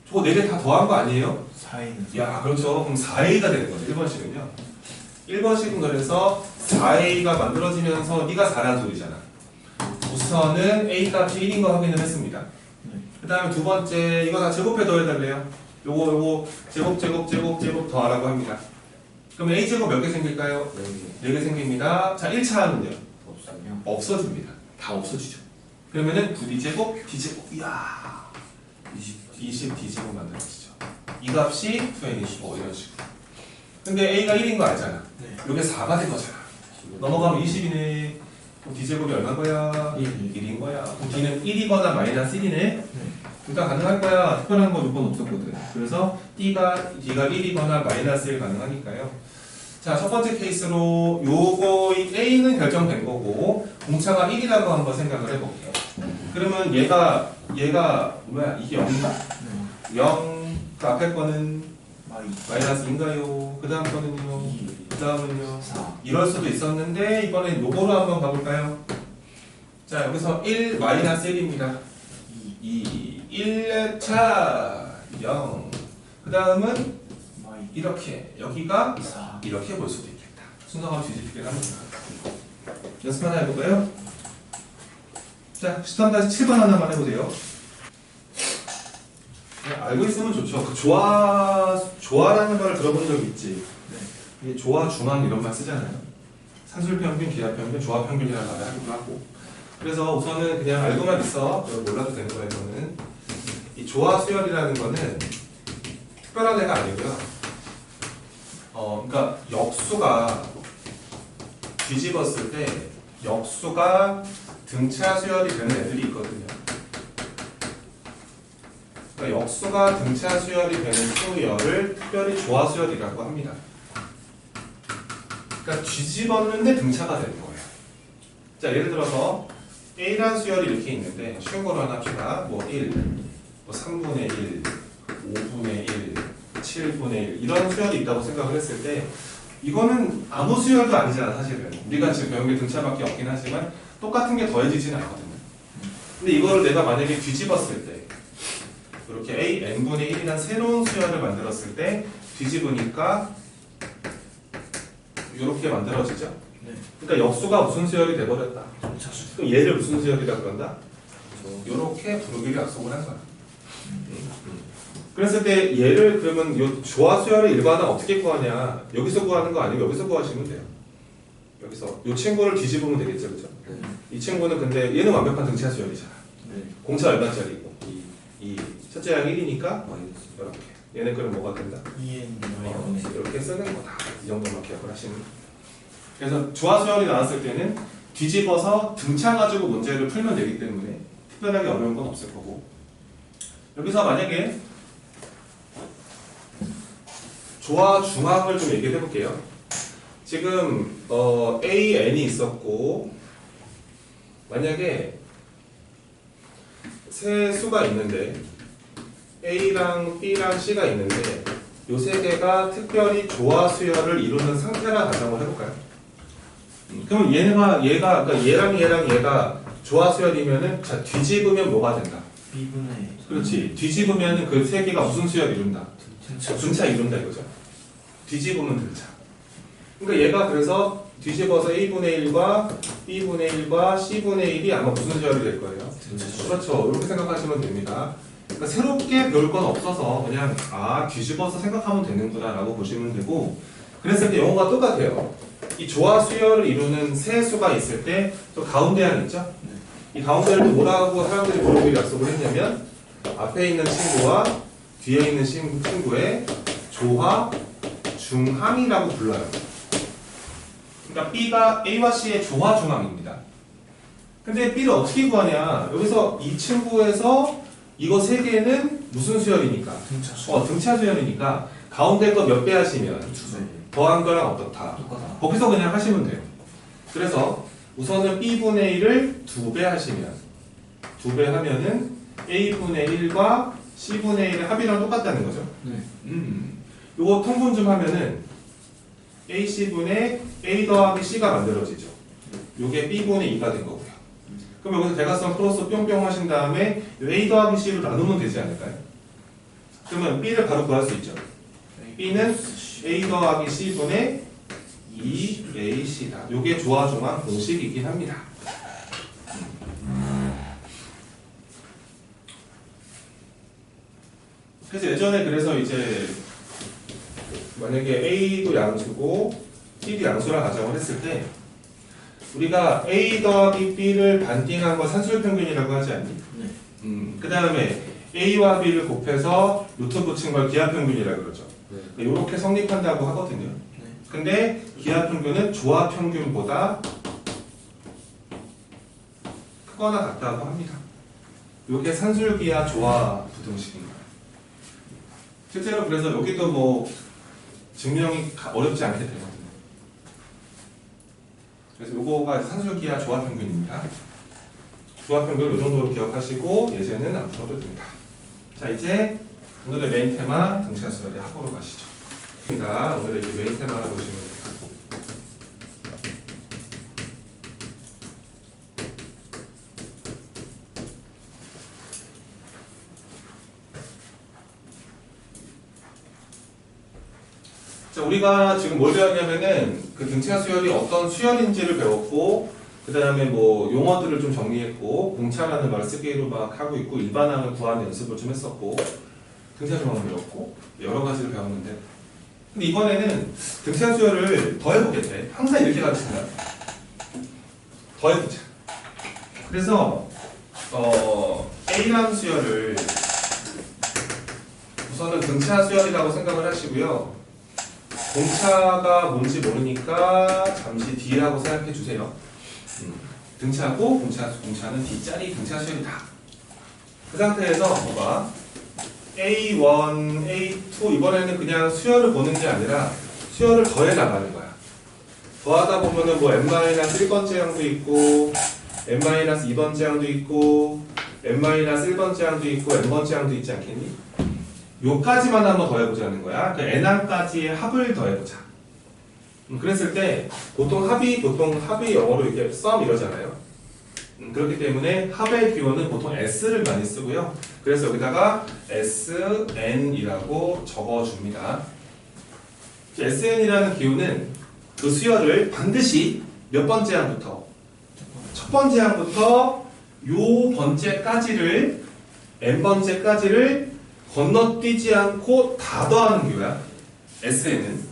저거 4개 다 더한 거 아니에요? 4A는 야, 그렇죠. 그럼 4A가 되는 거죠. 1번식은요. 1번식은 그래서 4A가 만들어지면서 네가 4란 소리잖아. 우선은 A 값이 1인 거 확인을 했습니다. 네. 그 다음에 두 번째, 이거 다 제곱해 더해달래요. 요거 제곱 더하라고 합니다. 그럼 A제곱 몇 개 생길까요? 4개 생깁니다. 자, 1차는요? 없어요. 없어집니다. 다 없어지죠. 그러면은 9D제곱, D제곱, 이야. 20D제곱 만들어지죠. 이 값이 2N25 이런 식으로. 근데 A가 1인 거 알잖아. 네. 이게 4가 된 거잖아. 넘어가면 20이네. 그럼 D제곱이 얼마인 거야? 1인 거야. 그럼 D는 1이거나 마이너스 1이네. 둘 다 가능할 거야. 특별한 거 조건 없었거든. 그래서 D가 1이거나 마이너스 1 가능하니까요. 자, 첫 번째 케이스로 요거 A는 결정된 거고 공차가 1이라고 한번 생각을 해볼게요. 그러면 얘가 뭐야? 이게 0인가? 0, 그 앞에 거는 마이너스인가요? 그 다음 거는요? 그 다음은요? 4. 이럴 수도 있었는데 이번엔 요거로 한번 가볼까요? 자, 여기서 1 마이너스 1입니다. 2, 1차 0. 그 다음은 이렇게 여기가 4. 이렇게 볼 수도 있겠다. 순서가 뒤집히긴 합니다. 연습 하나 해볼까요? 자, 13-7번 하나만 해보세요. 알고 있으면 좋죠. 그 조화라는 말을 들어본 적 있지. 이게 조화, 중앙 이런 말 쓰잖아요. 산술평균, 기하평균, 조화평균이라는 말을 하기도 하고. 그래서 우선은 그냥 알고만 있어. 몰라도 되는 거예요. 저는 이 조화 수열이라는 거는 특별한 애가 아니고요. 그러니까 역수가 뒤집었을 때 역수가 등차 수열이 되는 애들이 있거든요. 그러니까 역수가 등차 수열이 되는 수열을 특별히 조화 수열이라고 합니다. 그러니까 뒤집었는데 등차가 되는 거예요. 자, 예를 들어서 A라는 수열이 이렇게 있는데 쉬운 거로 하나 합시다. 뭐 1, 뭐 3분의 1, 5분의 1, 7분의 1 이런 수열이 있다고 생각을 했을 때 이거는 아무 수열도 아니잖아 사실은. 우리가 지금 배운 게 등차밖에 없긴 하지만 똑같은 게 더해지지는 않거든요. 근데 이거를 내가 만약에 뒤집었을 때 이렇게 A n분의 1이라는 새로운 수열을 만들었을 때 뒤집으니까 이렇게 만들어지죠. 그러니까 역수가 무슨 수열이 돼버렸다. 그럼 얘를 무슨 수열이라고 그런다? 이렇게 부르기를 약속을 한 거야. 그랬을 때 얘를 그러면 요 조화 수열의 일반은 어떻게 구하냐? 여기서 구하는 거 아니고 여기서 구하시면 돼요. 여기서 이 친구를 뒤집으면 되겠죠, 그죠? 이 친구는 근데 얘는 완벽한 등차 수열이잖아. 공차 얼마짜리고 이 첫째 양 1이니까 이렇게. 얘는 그럼 뭐가 된다? 2n 이렇게 쓰는 거다. 이 정도만 기억을 하시면. 그래서 조화 수열이 나왔을 때는 뒤집어서 등차 가지고 문제를 풀면 되기 때문에 특별하게 어려운 건 없을 거고. 여기서 만약에 조화 중앙을 좀 얘기해 볼게요. 지금 A, N이 있었고 만약에 세 수가 있는데 A랑 B랑 C가 있는데 요 세 개가 특별히 조화 수열을 이루는 상태라 가정을 해볼까요? 그럼 그러니까 얘랑 얘가 조화 수열이면은 자 뒤집으면 뭐가 된다? B분의 그렇지. 뒤집으면 그 세 개가 무슨 수열 이룬다? 등차 이룬다 이거죠. 뒤집으면 등차. 그러니까 얘가 그래서 뒤집어서 A분의 1과 B분의 1과 C분의 1이 아마 무슨 수열이 될 거예요? 그렇죠. 이렇게 생각하시면 됩니다. 그러니까 새롭게 배울 건 없어서 그냥 뒤집어서 생각하면 되는구나 라고 보시면 되고 그랬을 때 영어가 똑같아요. 이 조화 수열을 이루는 세 수가 있을 때 저 가운데 양 있죠? 이 가운데를 또 뭐라고 사람들이 부르기로 약속을 했냐면 앞에 있는 친구와 뒤에 있는 친구의 조화 중항이라고 불러요. 그러니까 B가 A와 C의 조화 중항입니다. 근데 B를 어떻게 구하냐? 여기서 이 친구에서 이거 세 개는 무슨 수열이니까? 등차 수열이니까 가운데 거 몇 배 하시면 더한 거랑 어떻다? 똑같아. 거기서 그냥 하시면 돼요. 그래서 우선은 B분의 1을 2배 하시면 2배 하면은 A분의 1과 C분의 1의 합이랑 똑같다는 거죠. 요거 통분 좀 하면은 AC분의 A 더하기 C가 만들어지죠. 요게 B분의 2가 된 거고요. 그럼 여기서 대각선 크로스 뿅뿅 하신 다음에 A 더하기 C로 나누면 되지 않을까요? 그러면 B를 바로 구할 수 있죠. B는 A 더하기 C분의 2AC다. 요게 조화 중항 공식이긴 합니다. 그래서 예전에 그래서 이제 만약에 A도 양수고 B도 양수라 가정을 했을 때 우리가 A 더하기 B를 반띵한 거 산술평균이라고 하지 않니? 그 다음에 A와 B를 곱해서 루트 붙인 걸 기하평균이라고 그러죠. 이렇게 성립한다고 하거든요. 근데 기하 평균은 조화 평균보다 크거나 같다고 합니다. 이게 산술기하 조화 부등식입니다. 실제로 그래서 여기도 뭐 증명이 어렵지 않게 되거든요. 그래서 요거가 산술기하 조화 평균입니다. 조화 평균 이 정도로 기억하시고 예제는 안 풀어도 됩니다. 자, 이제 오늘의 메인 테마 등차 수열의 합으로 가시죠. 오늘의 메인 테마를 보시면 됩니다. 자, 우리가 지금 뭘 배웠냐면은 그 등차 수열이 어떤 수열인지를 배웠고, 그 다음에 뭐 용어들을 좀 정리했고, 공차라는 말을 쓰기로 막 하고 있고, 일반항을 구하는 연습을 좀 했었고, 등차 조항을 배웠고, 여러 가지를 배웠는데, 근데 이번에는 등차 수열을 더 해보겠대. 항상 이렇게 가르친다. 더 해보자. 그래서 A라는 수열을 우선은 등차 수열이라고 생각을 하시고요. 공차가 뭔지 모르니까 잠시 D라고 생각해 주세요. 등차고 공차는 D짜리 등차 수열이다. 그 상태에서 봐봐. A1, A2 이번에는 그냥 수열을 보는 게 아니라 수열을 더해 나가는 거야. 더하다 보면은 뭐 n-1번째 항도 있고 n-2번째 항도 있고 n-1번째 항도 있고 n번째 항도 있지 않겠니? 요까지만 한번 더해보자는 거야. 그 n항까지의 합을 더해보자. 그랬을 때 보통 합이 영어로 이렇게 sum 이러잖아요. 그렇기 때문에 합의 기호는 보통 s를 많이 쓰고요. 그래서 여기다가 sn이라고 적어줍니다. sn이라는 기호는 그 수열을 반드시 몇 번째 항부터? 첫 번째 항부터 요 번째까지를 n번째까지를 건너뛰지 않고 다 더하는 기호야. SN은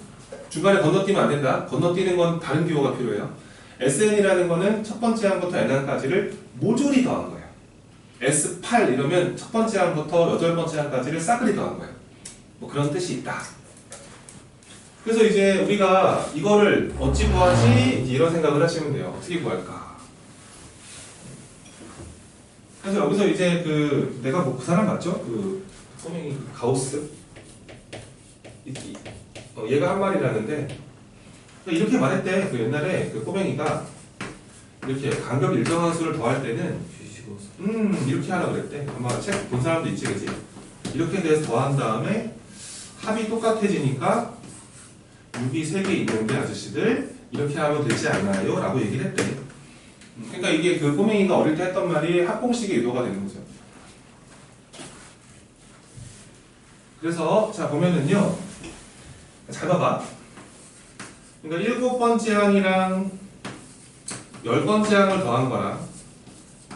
중간에 건너뛰면 안 된다. 건너뛰는 건 다른 기호가 필요해요. SN이라는 거는 첫 번째 항부터 n항까지를 모조리 더한 거예요. S8 이러면 첫 번째 항부터 여덟 번째 항까지를 싸그리 더한 거예요. 뭐 그런 뜻이 있다. 그래서 이제 우리가 이거를 어찌 구하지? 이제 이런 생각을 하시면 돼요. 어떻게 구할까? 그래서 여기서 이제 그 내가 뭐 그 사람 맞죠? 그 꼬맹이 가우스 얘가 한 말이라는데 이렇게 말했대. 그 옛날에 그 꼬맹이가 이렇게 간격 일정한 수를 더할 때는 이렇게 하라고 그랬대. 아마 책 본 사람도 있지, 그지? 이렇게 돼서 더한 다음에 합이 똑같아지니까 6이 3개 있는데 아저씨들 이렇게 하면 되지 않나요? 라고 얘기를 했대. 그러니까 이게 그 꼬맹이가 어릴 때 했던 말이 합공식의 유도가 되는 거죠. 그래서 자 보면은요, 잘 봐봐. 그러니까 7번째 항이랑 10번째 항을 더한 거랑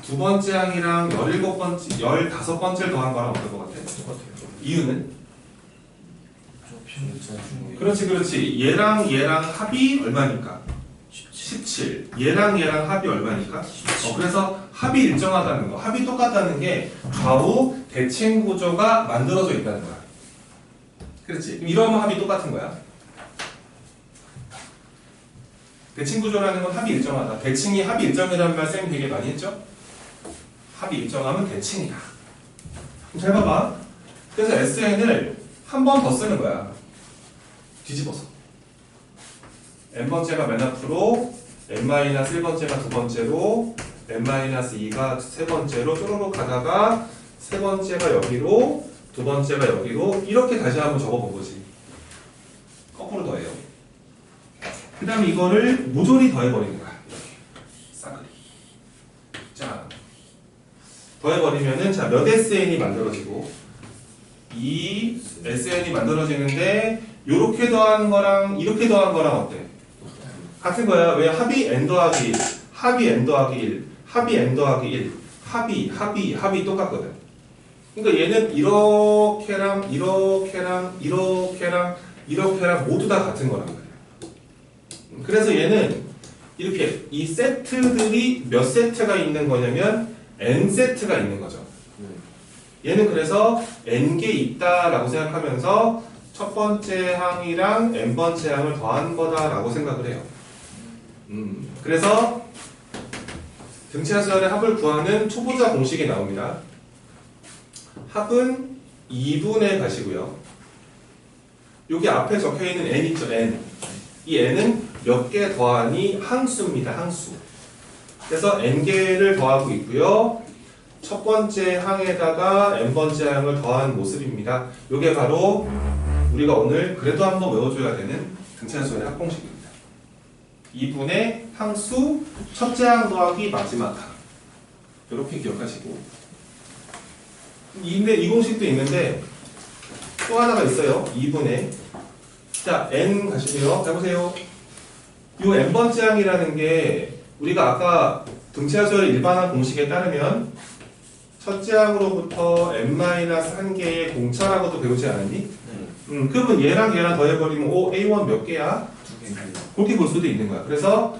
두 번째 항이랑 15번째를 더한 거랑 어떨 것 같아? 이유는? 그렇지. 얘랑 합이 얼마니까? 17. 얘랑 합이 얼마니까? 그래서 합이 일정하다는 거, 합이 똑같다는 게 좌우 대칭 구조가 만들어져 있다는 거야. 그렇지. 이러면 합이 똑같은 거야. 대칭 구조라는 건 합이 일정하다. 대칭이 합이 일정이라는 말 쌤이 되게 많이 했죠? 합이 일정하면 대칭이다. 그럼 잘 봐봐. 그래서 SN을 한 번 더 쓰는 거야. 뒤집어서. n번째가 맨 앞으로, n-1번째가 두 번째로, n-2가 세 번째로 쪼르륵 가다가 세 번째가 여기로, 두 번째가 여기로 이렇게 다시 한번 적어본 거지. 거꾸로 더해요. 그 다음에 이거를 모조리 더해버리는 거야. 이렇게. 싸그리. 자, 더해버리면은, 자, 몇 SN이 만들어지고, 이 SN이 만들어지는데, 요렇게 더한 거랑, 이렇게 더한 거랑 어때? 같은 거야. 왜? 합이 n 더하기 1, 합이 n 더하기 1, 합이 n 더하기 1, 합이 똑같거든. 그러니까 얘는 이렇게랑, 이렇게랑 모두 다 같은 거란 말이야. 그래서 얘는 이렇게 이 세트들이 몇 세트가 있는 거냐면 n 세트가 있는 거죠. 얘는 그래서 n개 있다라고 생각하면서 첫 번째 항이랑 n번째 항을 더한 거다라고 생각을 해요. 그래서 등차수열의 합을 구하는 초보자 공식이 나옵니다. 합은 2분의 가시고요. 여기 앞에 적혀있는 n 있죠, n. 이 n은 몇 개 더하니 항수입니다, 항수. 그래서 n개를 더하고 있고요. 첫 번째 항에다가 n번째 항을 더한 모습입니다. 이게 바로 우리가 오늘 그래도 한번 외워줘야 되는 등차수열의 합공식입니다. 2분의 항수 첫째 항 더하기 마지막 항. 이렇게 기억하시고. 근데 이 공식도 있는데 또 하나가 있어요. 2분의 자 n 가시고요. 해보세요. 이 n번째 항이라는 게 우리가 아까 등차수열의 일반항 공식에 따르면 첫째 항으로부터 n-1개의 공차라고도 배우지 않았니? 네. 그러면 얘랑 얘랑 더해버리면 A1 몇 개야? 2개. 그렇게 볼 수도 있는 거야. 그래서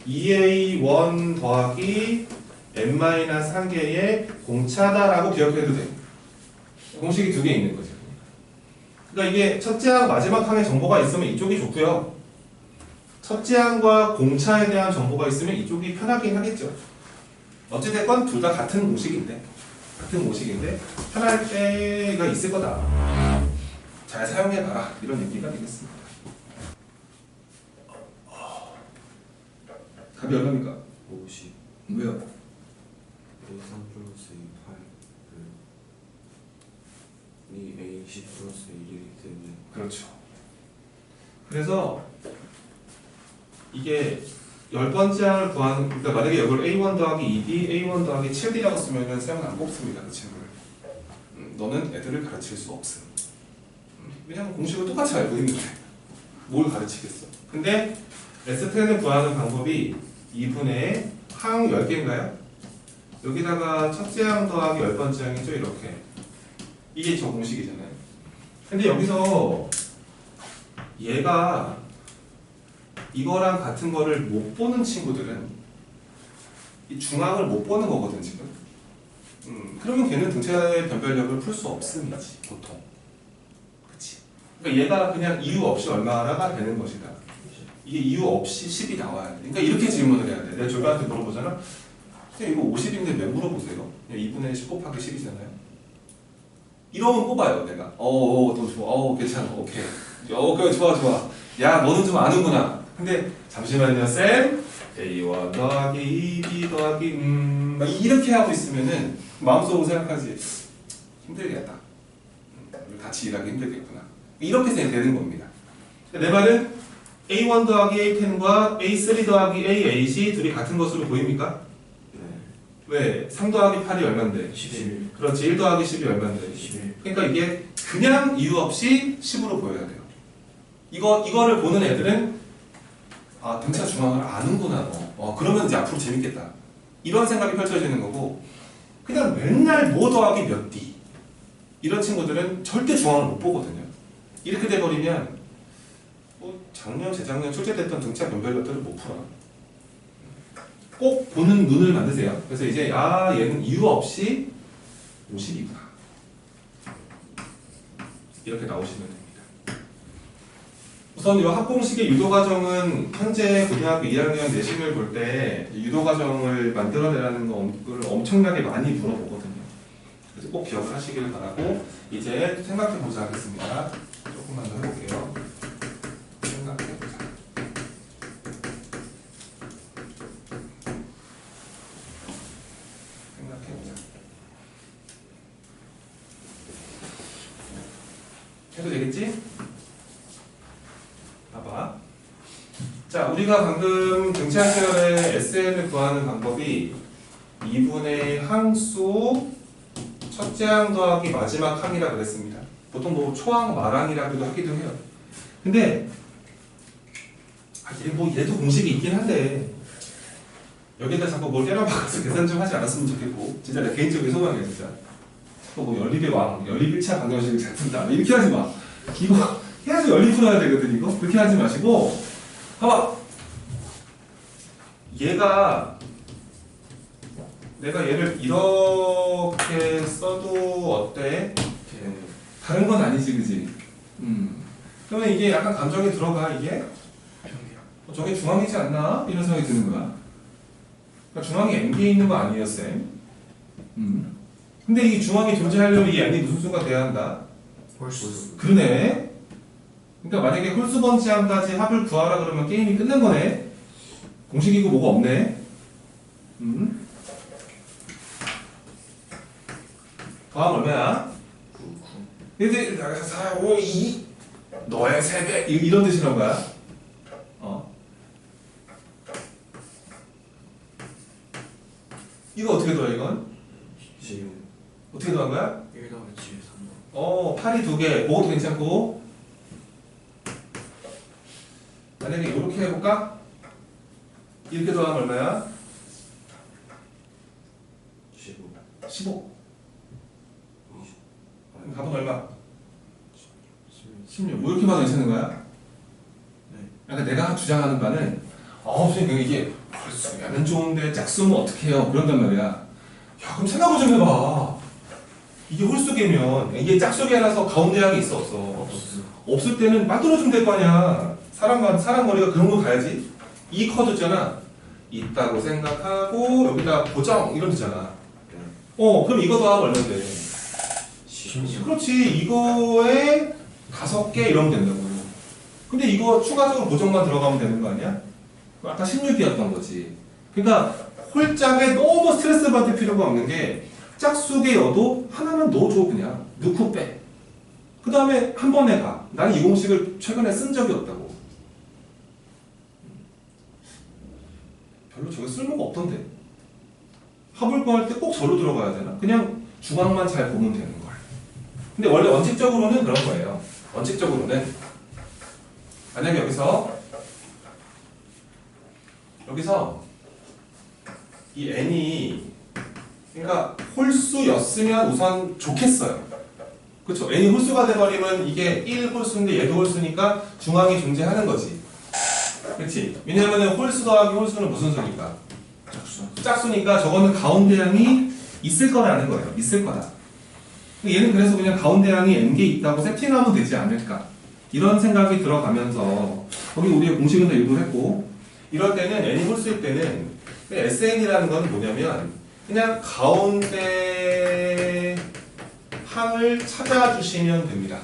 2A1 더하기 n-1개의 공차다라고 기억해도 돼. 공식이 두 개 있는 거죠. 그러니까 이게 첫째 항, 마지막 항의 정보가 있으면 이쪽이 좋고요. 첫째 항과 공차에 대한 정보가 있으면 이쪽이 편하긴 하겠죠. 어찌됐건 둘 다 같은 공식인데 편할 때가 있을 거다. 잘 사용해봐라. 이런 얘기가 되겠습니다. 답이 얼마입니까? 50. 왜요? 3 플러스 2, 8. 이 A 10 플러스 1이기 때문에. 그렇죠. 그래서 이게 10번째 항을 구하는, 그러니까 만약에 이걸 A1 더하기 2D, A1 더하기 7D라고 쓰면은 사용 안 뽑습니다. 그 친구를. 너는 애들을 가르칠 수 없음. 왜냐면 공식을 똑같이 알고 있는데 뭘 가르치겠어. 근데 S10을 구하는 방법이 2분의 항 10개인가요? 여기다가 첫째 항 더하기 10번째 항이죠. 이렇게. 이게 저 공식이잖아요. 근데 여기서 얘가 이거랑 같은 거를 못 보는 친구들은 이 중항을 못 보는 거거든 지금. 그러면 걔는 등차의 변별력을 풀 수 없음이지 보통. 그치? 그러니까 얘가 그냥 이유 없이 얼마나가 되는 것이다. 이게 이유 없이 10이 나와야 돼. 그러니까 이렇게 질문을 해야 돼. 내가 졸반한테 물어보잖아. 이거 50인데 왜 물어보세요? 2분의 10 곱하기 10이잖아요. 이러면 뽑아요 내가. 너 좋아. 괜찮아. 오케이. 그래 좋아. 야 너는 좀 아는구나. 근데 잠시만요 쌤. A1 더하기 2B 더하기 막 이렇게 하고 있으면은 마음속으로 생각하지. 힘들겠다. 같이 일하기 힘들겠구나. 이렇게 되는 겁니다. 내 말은 A1 더하기 A10과 A3 더하기 A8이 둘이 같은 것으로 보입니까? 네. 왜? 3 더하기 8이 얼만데? 11. 그렇지. 1 더하기 10이 얼만데? 11. 그러니까 이게 그냥 이유 없이 10으로 보여야 돼요. 이거를 보는 애들은 아 등차 중앙을 아는구나. 그러면 이제 앞으로 재밌겠다. 이런 생각이 펼쳐지는 거고 그냥 맨날 뭐 더하기 몇 D 이런 친구들은 절대 중앙을 못 보거든요. 이렇게 돼버리면 작년, 재작년 출제됐던 등차 변별력들을 못 풀어. 꼭 보는 눈을 만드세요. 그래서 이제 얘는 이유 없이 50이구나. 이렇게 나오시면 됩니다. 우선 이 합공식의 유도과정은 현재 고등학교 2학년 내신을 볼 때 유도과정을 만들어내라는 거를 엄청나게 많이 물어보거든요. 그래서 꼭 기억을 하시길 바라고 이제 생각해보자 하겠습니다. 조금만 더 해볼게요. 생각해보자. 해도 되겠지? 봐봐. 자, 우리가 방금 등차수열의 SN을 구하는 방법이 2분의 항수 첫째 항 더하기 마지막 항이라 그랬습니다. 보통 뭐 초항, 말항이라고도 하기도 해요. 근데 얘도 공식이 있긴 한데 여기다 자꾸 뭘 때려박아서 계산 좀 하지 않았으면 좋겠고 진짜 내 개인적인 소망이야 진짜. 뭐 연립의 왕, 연립 1차 방정식을 잘 푼다 이렇게 하지 마. 이거 해야지 연립 풀어야 되거든. 이거 그렇게 하지 마시고 봐봐. 내가 얘를 이렇게 써도 어때? 다른 건 아니지 그지? 그러면 이게 약간 감정이 들어가 이게 저게 중앙이지 않나? 이런 생각이 드는 거야. 그러니까 중앙이 N개에 있는 거 아니에요, 쌤? 근데 이 중앙이 존재하려면 이 N이 무슨 수가 돼야 한다? 홀수. 그러네. 그러니까 만약에 홀수 번지항까지 합을 구하라 그러면 게임이 끝난 거네. 공식이고 뭐가 없네. 더하면 얼마야? 9. 1, 4, 5, 2 너의 3배 이런 뜻이란 거야. 이거 어떻게 더해 이건? 10. 어떻게 더한 거야? 1 더하기 7, 3. 8이 2개 그것도 괜찮고 만약에 이렇게 해볼까? 이렇게 더하면 얼마야? 15. 15 20. 답은 얼마? 16. 16 뭐 이렇게 봐도 괜찮은 거야? 네. 그러니까 내가 주장하는 바는 선생님 이게 홀수면 좋은데 짝수면 어떻게 해요? 그런단 말이야. 야 그럼 생각을 좀 해봐. 이게 홀수개면 이게 짝수개라서 가운데 항이 있어 없어? 없어. 없을 때는 만들어주면 될 거 아니야. 사람 머리가 그런 거 가야지. 이 커드 있잖아. 있다고 생각하고 여기다 고정 이런 데잖아. 네. 그럼 이거 더하면 얼마인데? 16. 그렇지. 이거에 5개 이러면 된다고. 근데 이거 추가적으로 고정만 들어가면 되는 거 아니야? 아까 16이었던 거지. 그러니까 홀짝에 너무 스트레스 받을 필요가 없는 게 짝수개여도 하나만 넣어줘 그냥. 넣고 빼. 그 다음에 한 번에 가. 나는 이 공식을 최근에 쓴 적이 없다고. 별로 저게 쓸모가 없던데. 합을 구할 때 꼭 저로 들어가야 되나? 그냥 중앙만 잘 보면 되는 걸. 근데 원래 원칙적으로는 그런 거예요. 원칙적으로는 만약에 여기서 이 n이 그러니까 홀수였으면 우선 좋겠어요. 그렇죠? n이 홀수가 돼버리면 이게 1 홀수인데 얘도 홀수니까 중앙이 존재하는 거지. 그렇지? 왜냐하면 홀수 더하기 홀수는 무슨 수니까? 짝수니까 저거는 가운데 항이 있을 거라는 거예요. 있을 거다. 얘는 그래서 그냥 가운데 항이 n개 있다고 세팅하면 되지 않을까? 이런 생각이 들어가면서 거기 우리의 공식은 다 유도했고 이럴 때는 n이 홀수일 때는 SN이라는 건 뭐냐면 그냥 가운데 항을 찾아주시면 됩니다.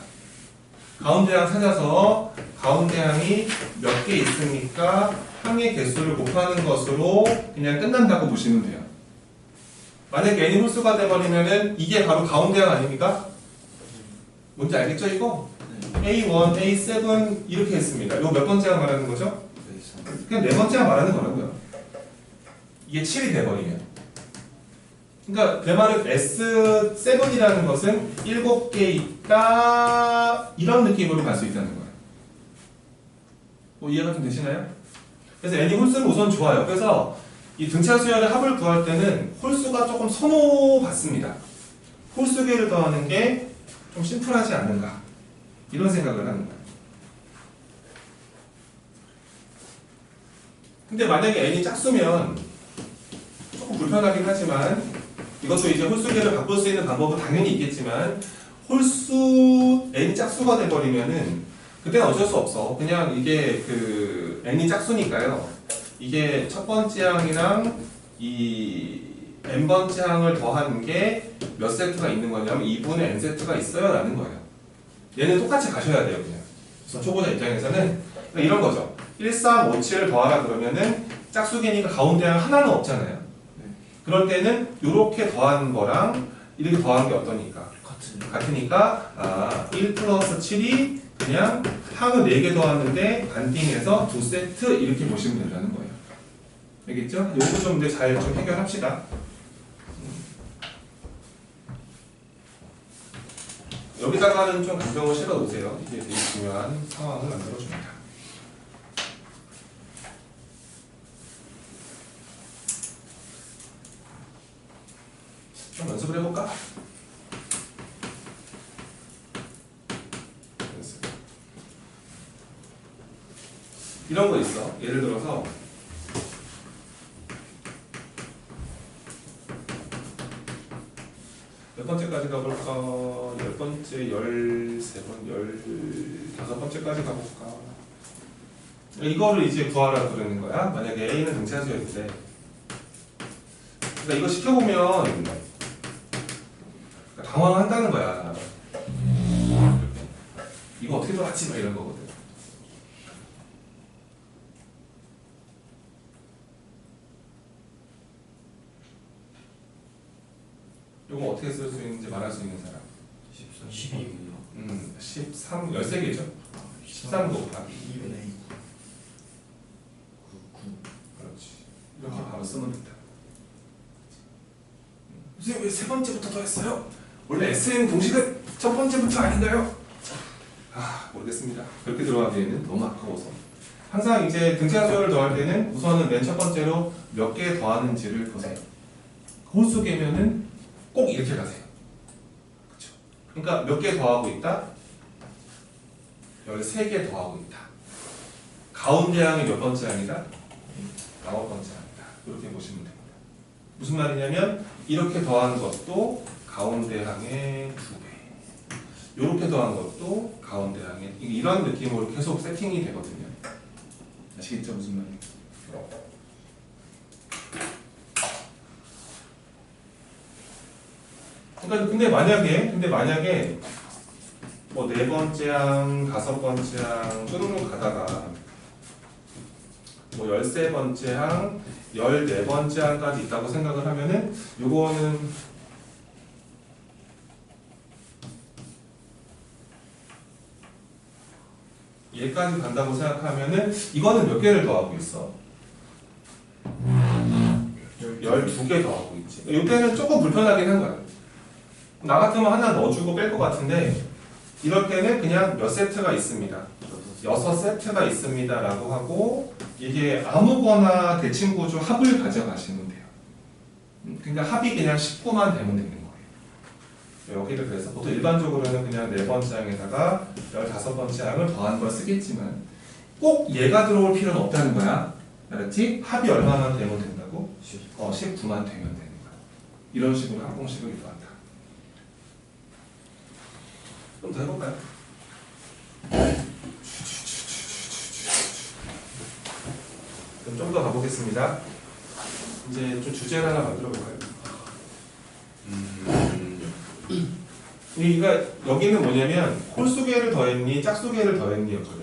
가운데 항 찾아서 가운데 항이 몇 개 있으니까 항의 개수를 곱하는 것으로 그냥 끝난다고 보시면 돼요. 만약에 n이 홀수가 돼버리면은 이게 바로 가운데 항 아닙니까? 뭔지 알겠죠 이거? 네. A1, A7 이렇게 했습니다. 이거 몇 번째 항 말하는 거죠? 네. 3. 그냥 네 번째 항 말하는 거라고요. 이게 7이 돼버리면. 그러니까 내 말은 S7이라는 것은 7개 있다 이런 느낌으로 갈 수 있다는 거예요. 이해가 좀 되시나요? 그래서 n이 홀수는 우선 좋아요. 그래서 이 등차 수열의 합을 구할 때는 홀수가 조금 선호받습니다. 홀수개를 더하는 게 좀 심플하지 않는가 이런 생각을 하는 거예요. 근데 만약에 n이 짝수면 조금 불편하긴 하지만 이것도 이제 홀수개를 바꿀 수 있는 방법은 당연히 있겠지만 n이 짝수가 돼버리면은 그때는 어쩔 수 없어. 그냥 이게 n이 짝수니까요. 이게 첫 번째 항이랑 이 n번째 항을 더한 게 몇 세트가 있는 거냐면 2분의 n세트가 있어요 라는 거예요. 얘는 똑같이 가셔야 돼요 그냥. 그래서 초보자 입장에서는 그러니까 이런 거죠. 1, 3, 5, 7을 더하라 그러면은 짝수개니까 가운데 항 하나는 없잖아요. 그럴 때는 이렇게 더한 거랑 이렇게 더한 게 어떠니까? 같으니까 1 플러스 7이 그냥 항을 4개 더하는데 반띵해서 2세트 이렇게 보시면 된다는 거예요. 알겠죠? 요거 좀 이제 잘 좀 해결합시다. 여기다가는 좀 감정을 실어 놓으세요. 이게 되게 중요한 상황을 만들어 줍니다. 좀 연습을 해볼까? 이런 거 있어. 예를 들어서 몇 번째까지 가볼까? 10번째, 13번, 15번째까지 가볼까? 이거를 이제 구하라 그러는 거야. 만약에 A는 등차수였는데, 그러니까 이거 시켜보면 당황한다는 거야. 이거 어떻게 들어갔지? 막 이런 거거든. 이거 어떻게 쓸 수 있는지 말할 수 있는 사람. 12. 13, 13개죠? 13 곱하기 2분의 2. 9. 그렇지. 이렇게 바로 쓰면 된다. 선생님 왜 세 번째부터 더했어요? 원래 SN 공식은 첫 번째부터 아닌가요? 모르겠습니다. 그렇게 들어가기에는 너무 아까워서. 항상 이제 등차수열을 더할 때는 우선은 맨 첫 번째로 몇 개 더하는지를 보세요. 홀수 개면은 꼭 이렇게 가세요. 그렇죠? 그러니까 몇 개 더하고 있다? 13개 더하고 있다. 가운데 항이 몇 번째 항이다? 9번째 항이다. 이렇게 보시면 됩니다. 무슨 말이냐면 이렇게 더한 것도 가운데 항의 2배, 이렇게 더한 것도 가운데 항의, 이런 느낌으로 계속 세팅이 되거든요. 아시겠죠? 무슨 말인지. 그러니까 근데 만약에 뭐 4번째 항, 5번째 항 쭈루룩 가다가 뭐 13번째 항, 14번째 항까지 있다고 생각을 하면은 요거는 얘까지 간다고 생각하면은 이거는 몇 개를 더하고 있어? 12개 더하고 있지. 이때는 조금 불편하긴 한 거야. 나 같으면 하나 넣어주고 뺄 것 같은데 이럴 때는 그냥 몇 세트가 있습니다. 6세트가 있습니다 라고 하고 이게 아무거나 대칭구조 합을 가져가시면 돼요. 그러니까 합이 그냥 19만 되면 되는 거예요. 여기를 그래서 보통 일반적으로는 그냥 4번째 항에다가 15번째 항을 더한 걸 쓰겠지만 꼭 얘가 들어올 필요는 없다는 거야. 알았지? 합이 얼마만 되면 된다고? 19만 되면 되는 거야. 이런 식으로 합공식을 이루한다. 좀 더 해볼까요? 그럼 좀 더 가보겠습니다. 이제 좀 주제를 하나 만들어 볼까요? 그러니까 여기는 뭐냐면 홀수 개를 더했니 짝수 개를 더했니 였거든.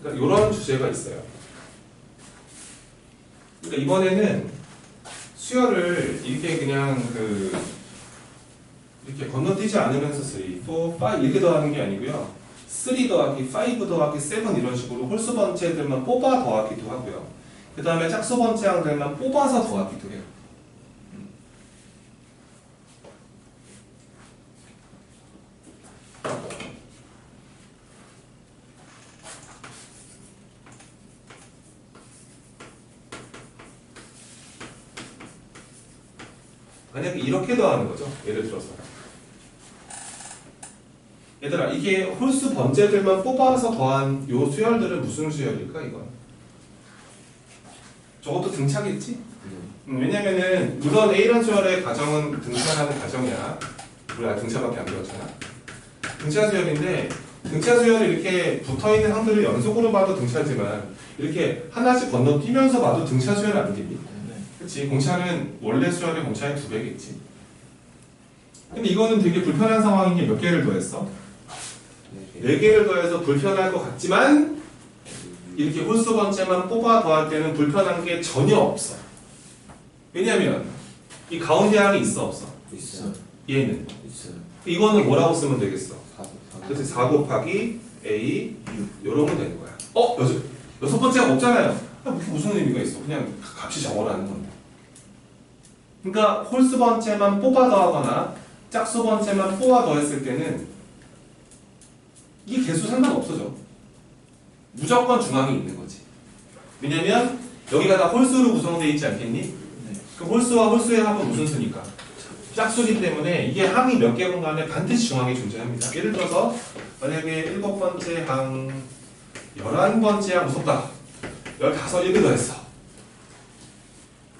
그러니까 이런 주제가 있어요. 그러니까 이번에는 수열을 이렇게 그냥 이렇게 건너뛰지 않으면서 3, 4, 5 이렇게 더하는 게 아니고요. 3 더하기 5 더하기 7 이런 식으로 홀수 번째들만 뽑아 더하기도 하고요. 그 다음에 짝수 번째 항들만 뽑아서 더하기도 해요. 만약에 이렇게 더하는 거죠. 예를 들어서 얘들아 이게 홀수 번째들만 뽑아서 더한 요 수열들은 무슨 수열일까 이건? 저것도 등차겠지? 왜냐면은 우선 A란 수열의 가정은 등차라는 가정이야. 우리 아직 등차밖에 안 배웠잖아. 등차 수열인데 등차 수열이 이렇게 붙어있는 항들을 연속으로 봐도 등차지만 이렇게 하나씩 건너뛰면서 봐도 등차 수열 아니겠니? 그치? 공차는 원래 수열의 공차의 2배겠지. 근데 이거는 되게 불편한 상황인 게 몇 개를 더했어? 4개를 더해서 불편할 것 같지만 이렇게 홀수 번째만 뽑아 더할 때는 불편한 게 전혀 없어. 왜냐면 이 가운데 항이 있어 없어? 있어요. 얘는 있어요. 이거는 뭐라고 쓰면 되겠어? 4. 그래서 4 곱하기 A 6 요러면 되는 거야. 여섯 번째가 없잖아요. 무슨 의미가 있어? 그냥 값이 적어라는 건데. 그러니까 홀수 번째만 뽑아 더하거나 짝수 번째만 뽑아 더했을 때는 이 개수 상관없어져. 무조건 중앙이 있는 거지. 왜냐면 여기가 다 홀수로 구성되어 있지 않겠니? 네. 그 홀수와 홀수의 합은 무슨 수니까? 짝수기 때문에 이게 항이 몇 개건 간에 반드시 중앙에 존재합니다. 예를 들어서 만약에 7번째 항, 11번째 항 무섭다. 15, 이렇게 더했어.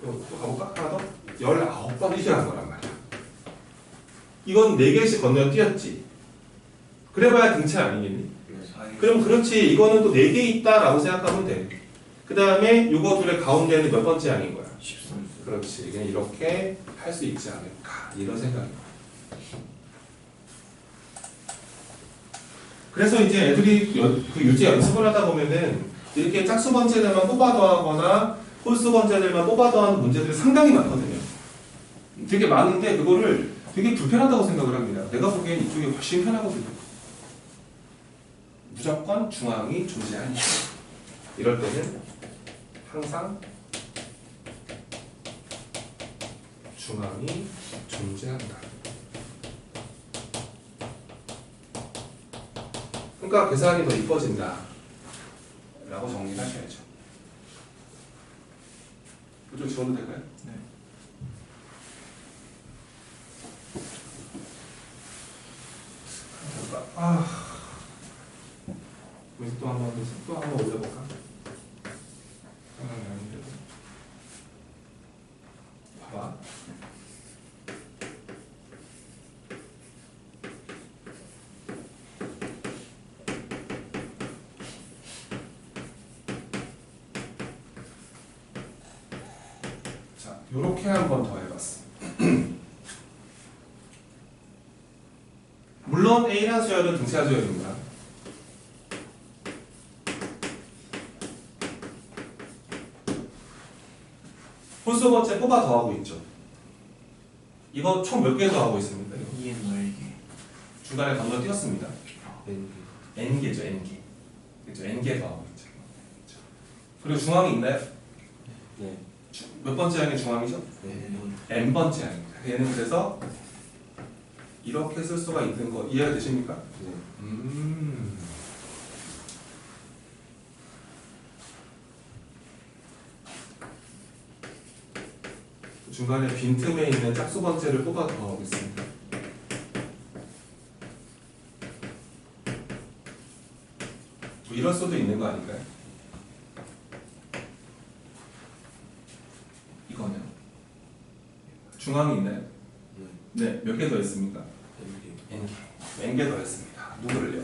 또 가볼까? 하나 더? 19번 이렇게 한 거란 말이야. 이건 4개씩 건너 뛰었지. 그래봐야 등차 아니겠니? 그럼 그렇지. 이거는 또 4개 있다라고 생각하면 돼. 그 다음에 요거 둘의 가운데는 몇 번째 항인 거야? 13. 그렇지. 그냥 이렇게 할 수 있지 않을까. 이런 생각이야. 그래서 이제 애들이 그 유지 연습을 하다 보면은 이렇게 짝수 번째들만 뽑아 더하거나 홀수 번째들만 뽑아 더하는 문제들이 상당히 많거든요. 되게 많은데 그거를 되게 불편하다고 생각을 합니다. 내가 보기엔 이쪽이 훨씬 편하거든요. 무조건 중앙이 존재하니. 이럴 때는 항상 중앙이 존재한다. 그러니까 계산이 더 이뻐진다 라고 정리를 하셔야죠. 좀 지워도 될까요? 네. 속도 한번 올려볼까? 봐봐. 자, 요렇게 한번 더 해봤어. 물론 A라는 수열은 등차 수열입니다. 홀수 번째 뽑아 더하고 있죠. 이거 총 몇 개 더하고 있습니까? 이거? 2의 넓기. 중간에 건너뛰었습니다. n개죠, n개. 그렇죠, n개 더하고 있죠. 그렇죠. 그리고 중앙이 있나요? 네. 몇 번째 항이 중앙이죠? n번째 항입니다. 얘는 그래서 이렇게 쓸 수가 있는 거 이해가 되십니까? 네. 중간에 빈틈에 있는 짝수 번째를 뽑아 더하고 있습니다. 뭐 이럴 수도 있는 거 아닌가요? 이거는 중앙이 있나요? 네, 몇 개 더 있습니까? n개. n개 더 했습니다. 누구를요?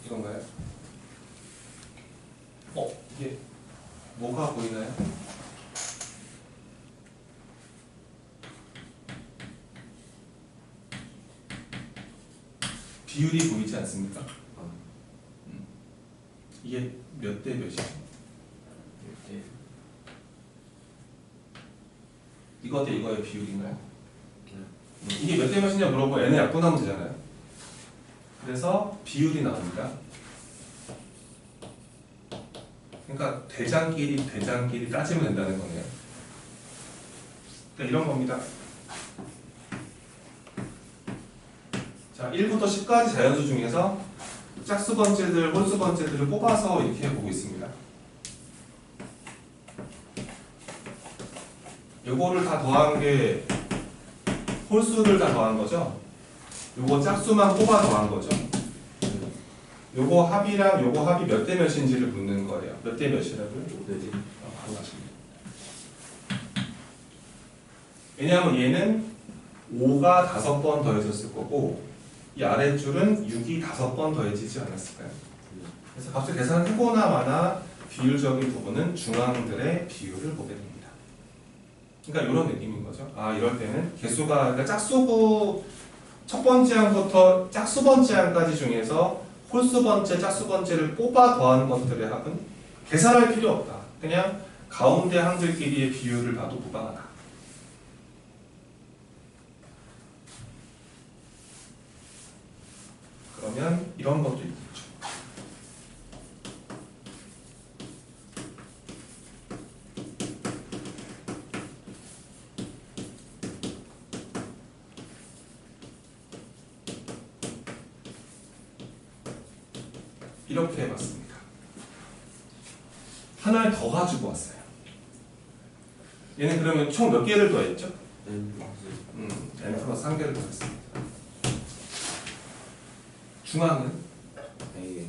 이건가요? 이게 뭐가 보이나요? 비율이 보이지 않습니까? 이게 몇 대 몇이죠? 이거 대 이거의 비율인가요? 이게 몇 대 몇이냐 물어보고 n을 약분하면 되잖아요. 그래서 비율이 나옵니다. 그러니까 대장끼리 따지면 된다는 거네요. 그러니까 이런 겁니다. 자, 1부터 10까지 자연수 중에서 짝수 번째들, 홀수 번째들을 뽑아서 이렇게 해보고 있습니다. 요거를 다 더한 게 홀수를 다 더한 거죠? 요거 짝수만 뽑아 더한 거죠? 요거 합이랑 요거 합이 몇 대 몇인지를 묻는 거예요. 몇 대 몇이라고요? 바로 맞습니다. 왜냐하면 얘는 5가 5번 더해졌을 거고 이 아랫줄은 6이 5번 더해지지 않았을까요? 그래서 값을 계산하거나 마나 비율적인 부분은 중앙들의 비율을 보게 됩니다. 그러니까 이런 느낌인 거죠. 아, 이럴 때는 개수가 그러니까 짝수구 첫 번째 항부터 짝수 번째 항까지 중에서 홀수 번째, 짝수 번째를 뽑아 더한 것들의 합은 계산할 필요 없다. 그냥 가운데 항들끼리의 비율을 봐도 무방하다. 그러면 이런 것도 있겠죠. 이렇게 해봤습니다. 하나를 더 가지고 왔어요. 얘는 그러면 총 몇 개를 더했죠? N n 플러스 1개를 더했습니다. 중앙은 A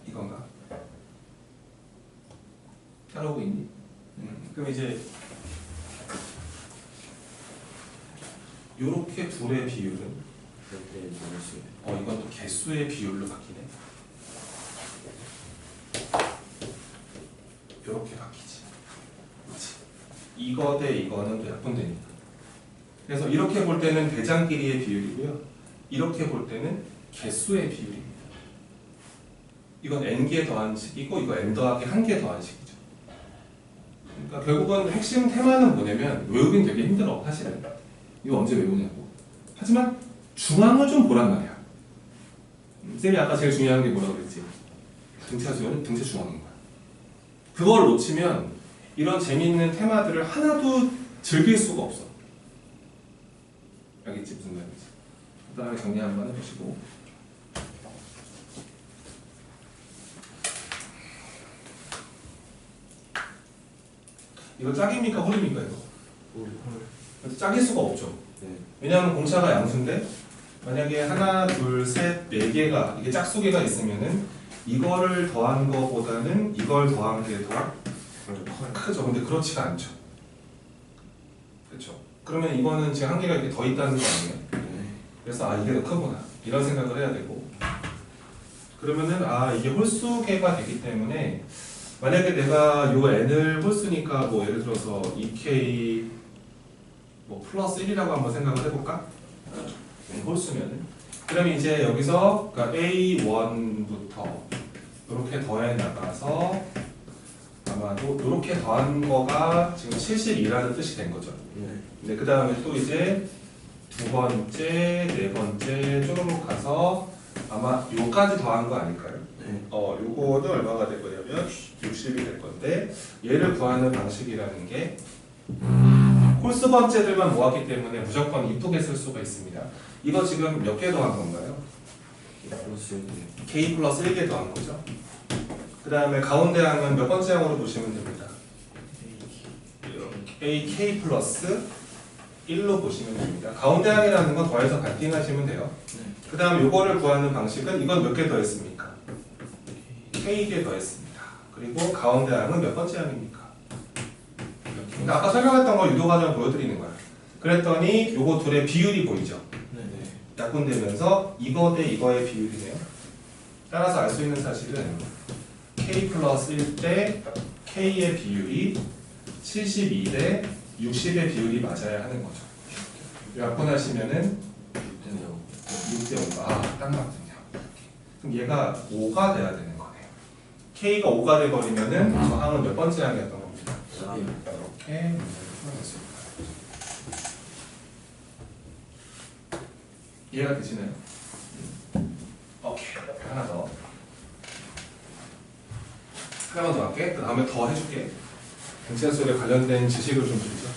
이건가? 따라오고 있니? 그럼 이제 요렇게 둘의 비율은 N 마이너스 이건 또 개수의 비율로 바뀌네. 요렇게 바뀌지. 그렇지. 이거 대 이거는 또 약분되니까. 그래서 이렇게 볼 때는 대장끼리의 비율이고요. 이렇게 볼 때는 개수의 비율입니다. 이건 n개 더한 식이고 이거 n 더하기 1개 더한 식이죠. 그러니까 결국은 핵심 테마는 뭐냐면 외우긴 되게 힘들어 사실은. 이거 언제 외우냐고. 하지만 중앙을 좀 보란 말이야. 쌤이 아까 제일 중요한 게 뭐라고 그랬지? 등차 수열은 등차 중앙인 거야. 그걸 놓치면 이런 재미있는 테마들을 하나도 즐길 수가 없어. 알겠지? 무슨 말인지. 그 다음에 정리 한번 해보시고. 이거 짝입니까? 홀입니까? 이거? 그래서 짝일 수가 없죠. 네. 왜냐하면 공차가 양수인데 만약에 하나, 둘, 셋, 네 개가 이게 짝수개가 있으면은 이거를 더한 거보다는 이걸 더한 게 더 크죠. 근데 그렇지가 않죠. 그렇죠. 그러면 이거는 지금 한 개가 이렇게 더 있다는 거 아니에요? 네. 그래서 이게 더 크구나 이런 생각을 해야 되고 그러면은 이게 홀수개가 되기 때문에 만약에 내가 요 n을 홀수니까 뭐 예를 들어서 2k 뭐 플러스 1이라고 한번 생각을 해볼까? 홀수면은 그러면 이제 여기서 그러니까 A1부터 이렇게 더해 나가서 아마도 이렇게 더한 거가 지금 72라는 뜻이 된 거죠. 네. 근데 그 다음에 또 이제 두 번째, 네 번째 쭉 가서 아마 요까지 더한 거 아닐까요? 네. 요거는 얼마가 될 거냐면 60이 될 건데 얘를 구하는 방식이라는 게 홀수 번째들만 모았기 때문에 무조건 이쁘게 쓸 수가 있습니다. 이거 지금 몇 개 더한 건가요? 플러스 1 k 플러스 1개 더한 거죠. 그 다음에 가운데 항은 몇 번째 항으로 보시면 됩니다. ak 플러스 1로 보시면 됩니다. 가운데 항이라는 건 더해서 갈등하시면 돼요. 그 다음 요거를 구하는 방식은 이건 몇 개 더했습니까? k개 더했습니다. 그리고 가운데 항은 몇 번째 항입니까? 근데 아까 설명했던 거 유도 과정을 보여드리는 거야. 그랬더니 요거 둘의 비율이 보이죠? 네. 약분되면서 이거 대 이거의 비율이네요. 따라서 알 수 있는 사실은 k 플러스 1 대 k의 비율이 72 대 60의 비율이 맞아야 하는 거죠. 약분하시면은 6대 5가 딱 맞군요. 그럼 얘가 5가 돼야 되는 거네요. k가 5가 돼버리면은 저 항은 몇 번째 항이었던 겁니다. 이렇게 풀어냈습니다. 이해가 되시나요? 오케이. 하나 더. 하나만 더 할게. 그 다음에 더 해줄게. 등차 수열에 관련된 지식을 좀 주죠.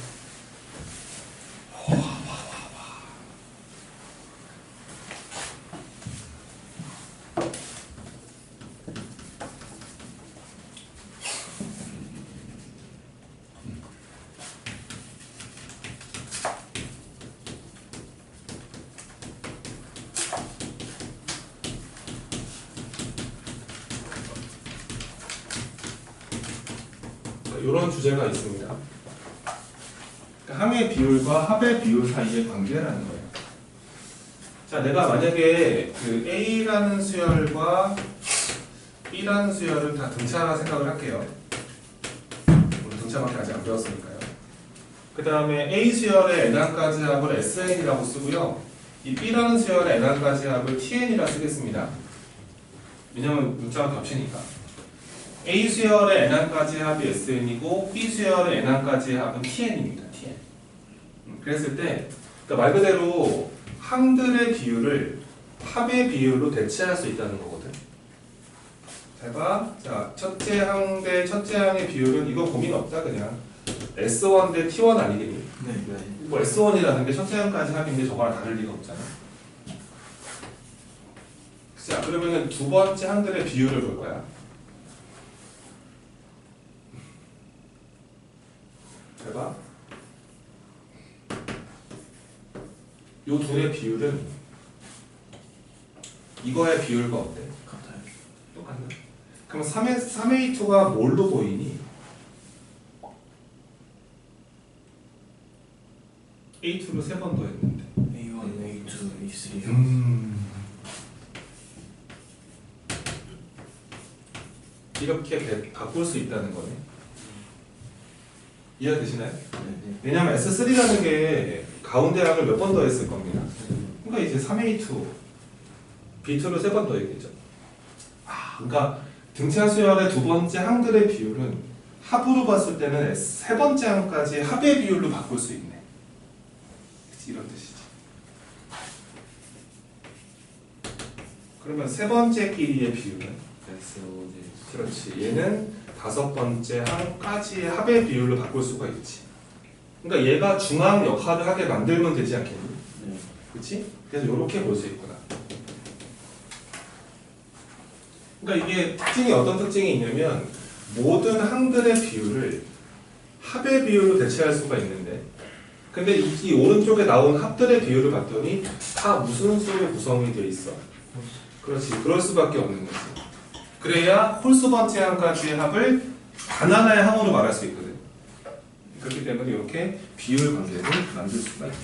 이런 주제가 있습니다. 그러니까 항의 비율과 합의 비율 사이의 관계라는 거예요. 자, 내가 만약에 그 A라는 수열과 B라는 수열을 다 등차라 생각을 할게요. 우리 등차밖에 아직 안 배웠으니까요. 그 다음에 A 수열의 n항까지 합을 SN이라고 쓰고요. 이 B라는 수열의 n항까지 합을 TN이라 쓰겠습니다. 왜냐면 문자가 겹치니까. A 수열의 n항까지 합이 SN이고 B 수열의 n항까지 합은 TN입니다. TN. 그랬을 때 그러니까 말 그대로 항들의 비율을 합의 비율로 대체할 수 있다는 거거든. 잘 봐. 자, 첫째 항 대 첫째 항의 비율은 이거 고민 없다 그냥. S1 대 T1 아니겠니? 네. 뭐 S1이라는 게 첫째 항까지 합인데 저거랑 다를 리가 없잖아. 자, 그러면은 두 번째 항들의 비율을 볼 거야. 잘 봐. 요 둘의 비율은 이거의 비율과 어때? 같아요. 똑같나? 그럼 3A2가 뭘로 보이니? A2를 3번 더했는데 A1, A2, A3. 이렇게 바꿀 수 있다는 거네. 이해가 되시나요? 네. 왜냐면 S3라는 게 가운데 항을 몇 번 더했을 겁니다. 그러니까 이제 3A2 B2를 3번 더했겠죠. 그러니까 등차 수열의 두 번째 항들의 비율은 합으로 봤을 때는 세 번째 항까지 합의 비율로 바꿀 수 있네. 그치, 이런 뜻이지. 그러면 세 번째 끼리의 비율은? S5, 그렇지. 얘는 다섯 번째 항까지의 합의 비율로 바꿀 수가 있지. 그러니까 얘가 중앙 역할을 하게 만들면 되지 않겠니? 네. 그치? 그래서 이렇게 볼 수 있구나. 그러니까 이게 특징이 어떤 특징이 있냐면 모든 항들의 비율을 합의 비율로 대체할 수가 있는데 근데 이 오른쪽에 나온 합들의 비율을 봤더니 다 무슨 수로 구성이 돼 있어? 그렇지. 그럴 수밖에 없는 거지. 그래야 홀수 번째 항까지의 합을 단 하나의 항으로 말할 수 있거든. 그렇기 때문에 이렇게 비율 관계를 만들 수가 있다.